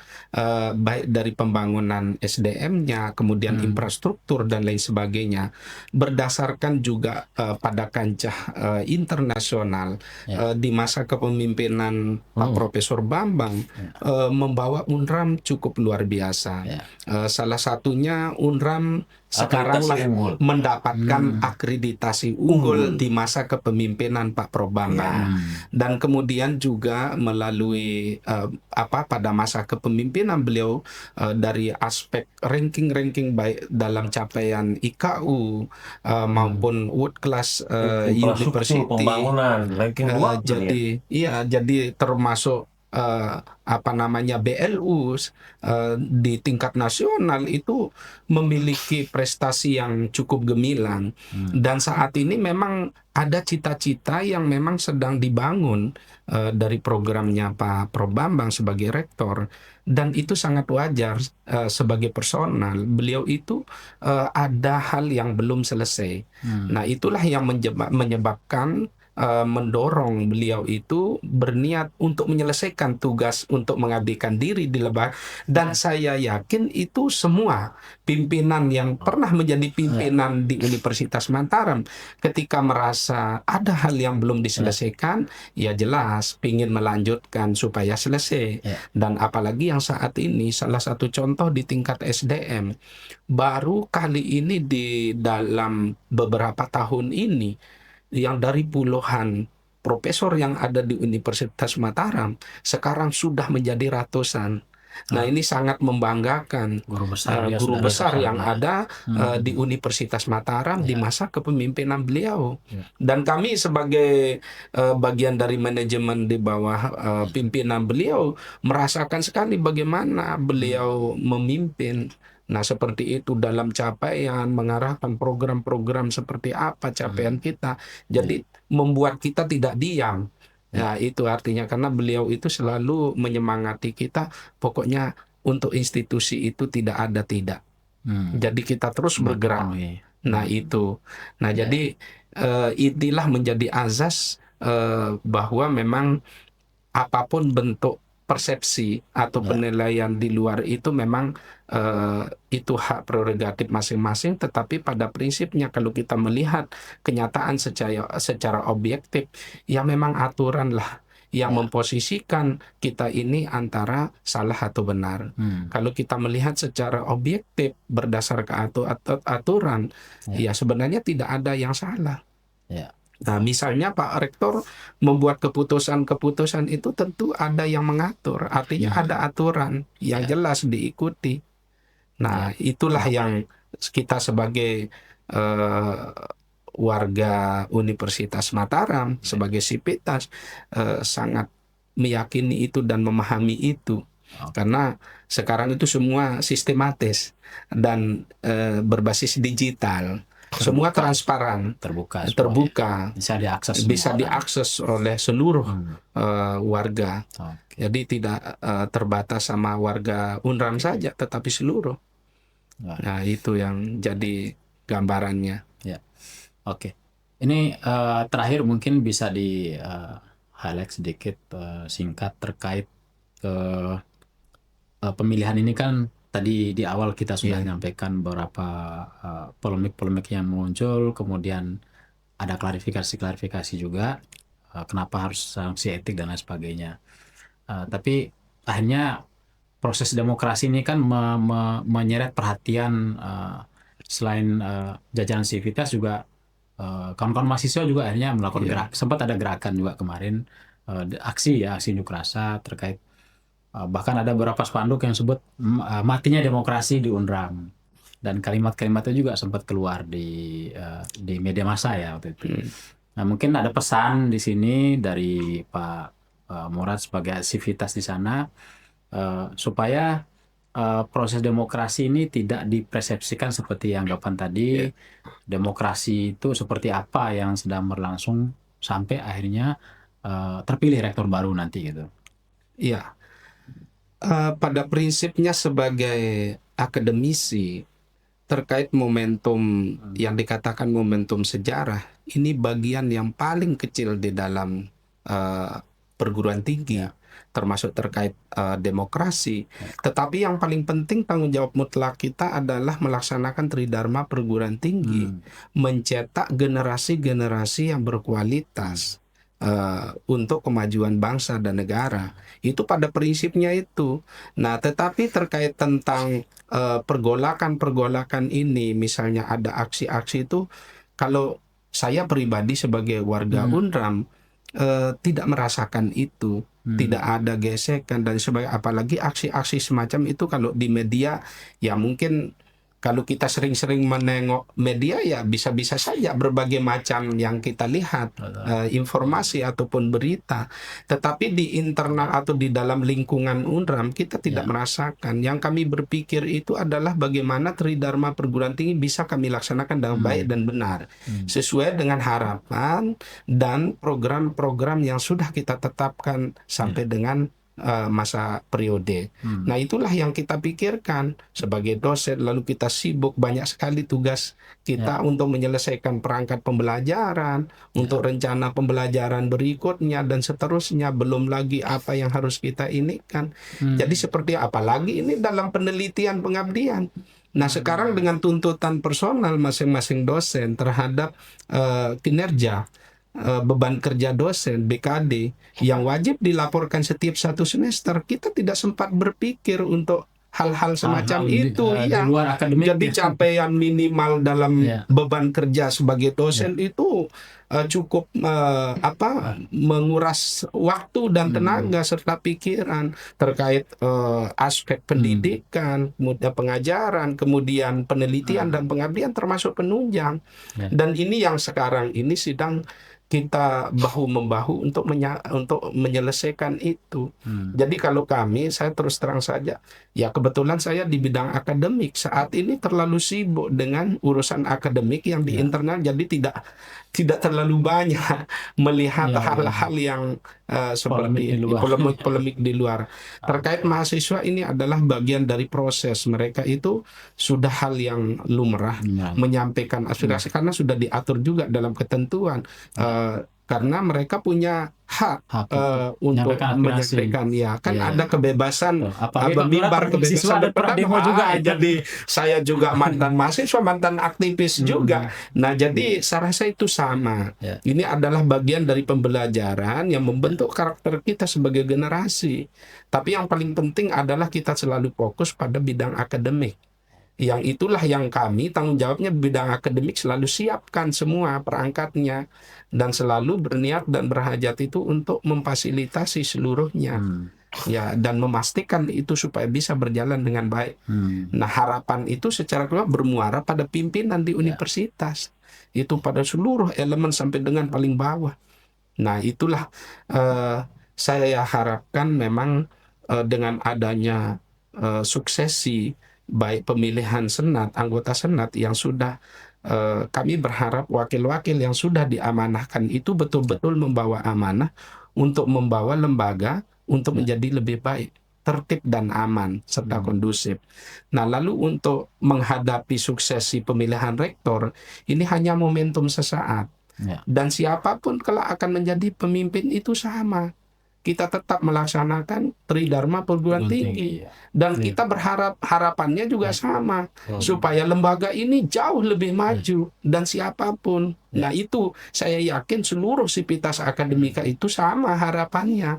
baik dari pembangunan SDM-nya, kemudian infrastruktur dan lain sebagainya, berdasarkan juga pada kancah internasional. Di masa kepemimpinan Pak Profesor Bambang, membawa UNRAM cukup luar biasa. Salah satunya UNRAM sekarang mendapatkan akreditasi unggul di masa kepemimpinan Pak Prof. Bambang, dan kemudian juga melalui pada masa kepemimpinan beliau, dari aspek ranking baik dalam capaian IKU maupun World Class University, pembangunan ranking jadi termasuk BLU di tingkat nasional itu memiliki prestasi yang cukup gemilang. Dan saat ini memang ada cita-cita yang memang sedang dibangun dari programnya Pak Prof. Bambang sebagai rektor, dan itu sangat wajar. Sebagai personal beliau itu ada hal yang belum selesai. Nah, itulah yang menyebabkan mendorong beliau itu berniat untuk menyelesaikan tugas untuk mengabdikan diri di Lebak. Dan saya yakin itu semua pimpinan yang pernah menjadi pimpinan di Universitas Mataram, ketika merasa ada hal yang belum diselesaikan, ya jelas ingin melanjutkan supaya selesai. Dan apalagi yang saat ini salah satu contoh di tingkat SDM, baru kali ini di dalam beberapa tahun ini yang dari puluhan profesor yang ada di Universitas Mataram sekarang sudah menjadi ratusan. Nah, ini sangat membanggakan Guru besar dia guru sudah besar ratusan yang ya. ada di Universitas Mataram di Ya. masa kepemimpinan beliau. Ya. Dan kami sebagai bagian dari manajemen di bawah pimpinan beliau merasakan sekali bagaimana beliau memimpin. Nah, seperti itu dalam capaian, mengarahkan program-program seperti apa capaian kita. Jadi membuat kita tidak diam. Ya, itu artinya karena beliau itu selalu menyemangati kita, pokoknya untuk institusi itu tidak ada tidak. Jadi kita terus bergerak. Terpenuhi. Nah, itu. Nah, jadi inilah menjadi azas bahwa memang apapun bentuk persepsi atau penilaian di luar itu memang itu hak prerogatif masing-masing, tetapi pada prinsipnya kalau kita melihat kenyataan secara objektif, ya memang aturan lah yang memposisikan kita ini antara salah atau benar. Kalau kita melihat secara objektif berdasarkan aturan, ya sebenarnya tidak ada yang salah. Ya. Nah, misalnya Pak Rektor membuat keputusan-keputusan itu tentu ada yang mengatur, artinya ada aturan yang jelas diikuti. Nah, itulah yang kita sebagai warga Universitas Mataram, sebagai Sipitas, sangat meyakini itu dan memahami itu. Karena sekarang itu semua sistematis dan berbasis digital. Semua transparan, terbuka, bisa diakses oleh seluruh warga. Jadi tidak terbatas sama warga UNRAM saja, tetapi seluruh. Nah, itu yang jadi gambarannya. Ya, oke. Ini terakhir mungkin bisa di highlight sedikit singkat terkait pemilihan ini kan. Tadi di awal kita sudah menyampaikan beberapa polemik-polemik yang muncul, kemudian ada klarifikasi juga kenapa harus sanksi etik dan lain sebagainya. Tapi akhirnya proses demokrasi ini kan menyeret perhatian selain jajaran Sivitas juga kawan-kawan mahasiswa juga akhirnya melakukan sempat ada gerakan juga kemarin aksi unjuk rasa terkait. Bahkan ada beberapa spanduk yang sebut matinya demokrasi di UNRAM, dan kalimat-kalimatnya juga sempat keluar di media massa ya waktu itu. Nah, mungkin ada pesan di sini dari Pak Murad sebagai Sivitas di sana supaya proses demokrasi ini tidak dipersepsikan seperti anggapan tadi. Demokrasi itu seperti apa yang sedang berlangsung sampai akhirnya terpilih rektor baru nanti gitu. Iya. Pada prinsipnya sebagai akademisi terkait momentum yang dikatakan momentum sejarah, ini bagian yang paling kecil di dalam perguruan tinggi, termasuk terkait demokrasi. Tetapi yang paling penting tanggung jawab mutlak kita adalah melaksanakan tridharma perguruan tinggi, mencetak generasi-generasi yang berkualitas untuk kemajuan bangsa dan negara. Itu pada prinsipnya itu. Nah, tetapi terkait tentang pergolakan-pergolakan ini, misalnya ada aksi-aksi itu, kalau saya pribadi sebagai warga UNRAM tidak merasakan itu. Tidak ada gesekan dan sebagainya. Apalagi aksi-aksi semacam itu kalau di media, ya mungkin kalau kita sering-sering menengok media, ya bisa-bisa saja berbagai macam yang kita lihat, informasi ataupun berita. Tetapi di internal atau di dalam lingkungan UNRAM kita tidak merasakan. Yang kami berpikir itu adalah bagaimana tridharma perguruan tinggi bisa kami laksanakan dengan baik dan benar, sesuai dengan harapan dan program-program yang sudah kita tetapkan sampai dengan masa periode. Nah, itulah yang kita pikirkan sebagai dosen. Lalu kita sibuk banyak sekali tugas kita untuk menyelesaikan perangkat pembelajaran, untuk rencana pembelajaran berikutnya dan seterusnya. Belum lagi apa yang harus kita inikan. Jadi seperti apalagi ini dalam penelitian pengabdian. Nah, sekarang dengan tuntutan personal masing-masing dosen terhadap kinerja, beban kerja dosen BKD yang wajib dilaporkan setiap 1 semester, kita tidak sempat berpikir untuk hal-hal semacam Hal-hal itu. di Iya. luar akademik. Jadi capaian minimal dalam Ya. beban kerja sebagai dosen itu cukup menguras waktu dan tenaga serta pikiran terkait aspek pendidikan, kemudian pengajaran, kemudian penelitian dan pengabdian termasuk penunjang. Ya. Dan ini yang sekarang ini sedang kita bahu-membahu untuk menyelesaikan itu. Jadi kalau saya terus terang saja, ya kebetulan saya di bidang akademik saat ini terlalu sibuk dengan urusan akademik yang di internal, jadi tidak terlalu banyak melihat hal-hal yang seperti polemik di luar. Terkait mahasiswa, ini adalah bagian dari proses. Mereka itu sudah hal yang lumrah menyampaikan aspirasi karena sudah diatur juga dalam ketentuan. Karena mereka punya hak untuk menyampaikan, ya kan ada kebebasan bermimbar, kebebasan berpendapat juga. Jadi saya juga mantan mahasiswa, mantan aktivis juga. Nah, jadi saya rasa itu sama. Ini adalah bagian dari pembelajaran yang membentuk karakter kita sebagai generasi. Tapi yang paling penting adalah kita selalu fokus pada bidang akademik. Yang itulah yang kami tanggung jawabnya bidang akademik, selalu siapkan semua perangkatnya dan selalu berniat dan berhajat itu untuk memfasilitasi seluruhnya. Ya, dan memastikan itu supaya bisa berjalan dengan baik. Nah, harapan itu secara keluar bermuara pada pimpinan di universitas. Itu pada seluruh elemen sampai dengan paling bawah. Nah, itulah saya harapkan memang dengan adanya suksesi baik pemilihan senat, anggota senat yang sudah kami berharap wakil-wakil yang sudah diamanahkan itu betul-betul membawa amanah untuk membawa lembaga untuk menjadi lebih baik, tertib dan aman serta kondusif. Nah, lalu untuk menghadapi suksesi pemilihan rektor, ini hanya momentum sesaat. Dan siapapun kelak akan menjadi pemimpin itu sama. Kita tetap melaksanakan Tridharma perguruan tinggi. Dan kita harapannya juga sama. Supaya lembaga ini jauh lebih maju. Dan siapapun. Nah, itu saya yakin seluruh sivitas akademika itu sama harapannya.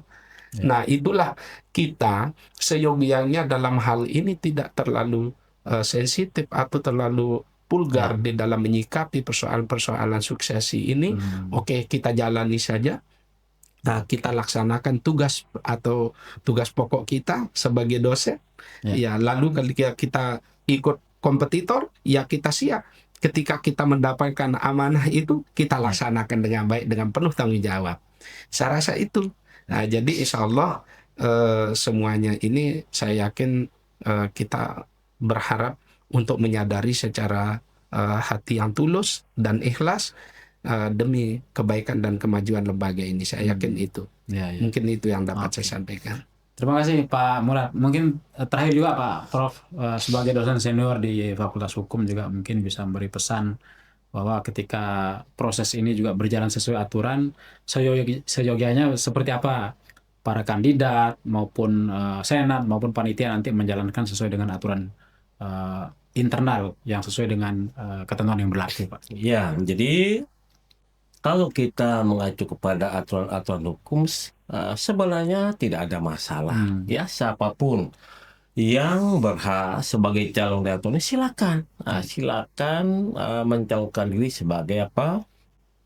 Nah, itulah kita seyogianya dalam hal ini tidak terlalu sensitif atau terlalu vulgar di dalam menyikapi persoalan-persoalan suksesi ini. Oke, kita jalani saja. Nah, kita laksanakan tugas atau tugas pokok kita sebagai dosen. Ya, lalu kalau kita ikut kompetitor, ya kita siap. Ketika kita mendapatkan amanah itu, kita laksanakan dengan baik, dengan penuh tanggung jawab. Saya rasa itu. Nah, jadi insya Allah semuanya ini saya yakin kita berharap untuk menyadari secara hati yang tulus dan ikhlas demi kebaikan dan kemajuan lembaga ini. Saya yakin itu. Mungkin itu yang dapat saya sampaikan. Terima kasih Pak Murad. Mungkin terakhir juga Pak Prof sebagai dosen senior di Fakultas Hukum juga mungkin bisa memberi pesan bahwa ketika proses ini juga berjalan sesuai aturan, seyogianya seperti apa para kandidat maupun senat maupun panitia nanti menjalankan sesuai dengan aturan internal yang sesuai dengan ketentuan yang berlaku, Pak. Ya, jadi kalau kita mengacu kepada aturan-aturan hukum, sebenarnya tidak ada masalah. Ya, siapapun yang berhak sebagai calon rektor ini silakan, silakan mencalonkan diri sebagai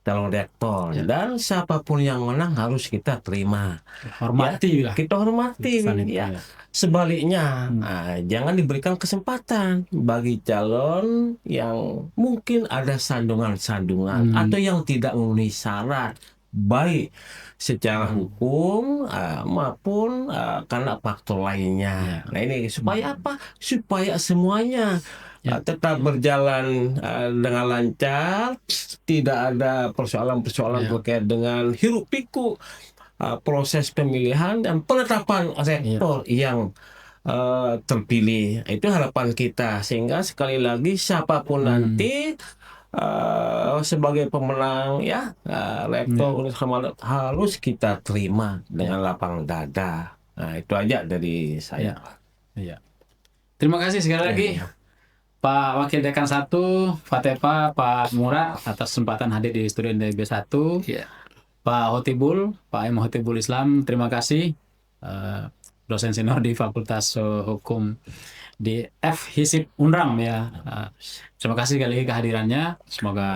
calon rektor. Dan siapapun yang menang harus kita terima, hormati, kita hormati. Ya. Sebaliknya, jangan diberikan kesempatan bagi calon yang mungkin ada sandungan-sandungan atau yang tidak memenuhi syarat, baik secara hukum maupun karena faktor lainnya. Nah, ini supaya apa? Supaya semuanya tetap berjalan dengan lancar, tidak ada persoalan-persoalan terkait dengan hiruk-pikuk proses pemilihan dan penetapan rektor yang terpilih. Itu harapan kita, sehingga sekali lagi siapapun nanti sebagai pemenang rektor Universitas harus kita terima dengan lapang dada. Nah, itu aja dari saya. Terima kasih sekali lagi Pak Wakil Dekan 1 Fatepa, Pak Murad atas kesempatan hadir di studio NDB 1. Pak Hotibul, Pak M. Hotibul Islam, terima kasih. dosen senior di Fakultas Hukum di FHISIP Unram ya. Terima kasih sekali lagi kehadirannya. Semoga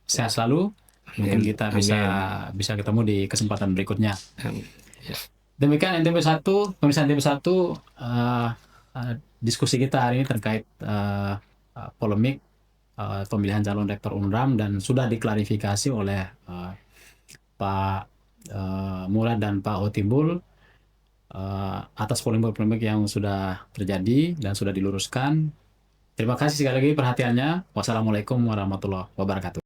sehat selalu. Mungkin kita bisa ketemu di kesempatan berikutnya. Demikian NTB 1, pemirsa NTB 1, diskusi kita hari ini terkait polemik pemilihan calon rektor Unram, dan sudah diklarifikasi oleh Pak Murad dan Pak Hotibul atas polemik-polemik yang sudah terjadi dan sudah diluruskan. Terima kasih sekali lagi perhatiannya. Wassalamualaikum warahmatullahi wabarakatuh.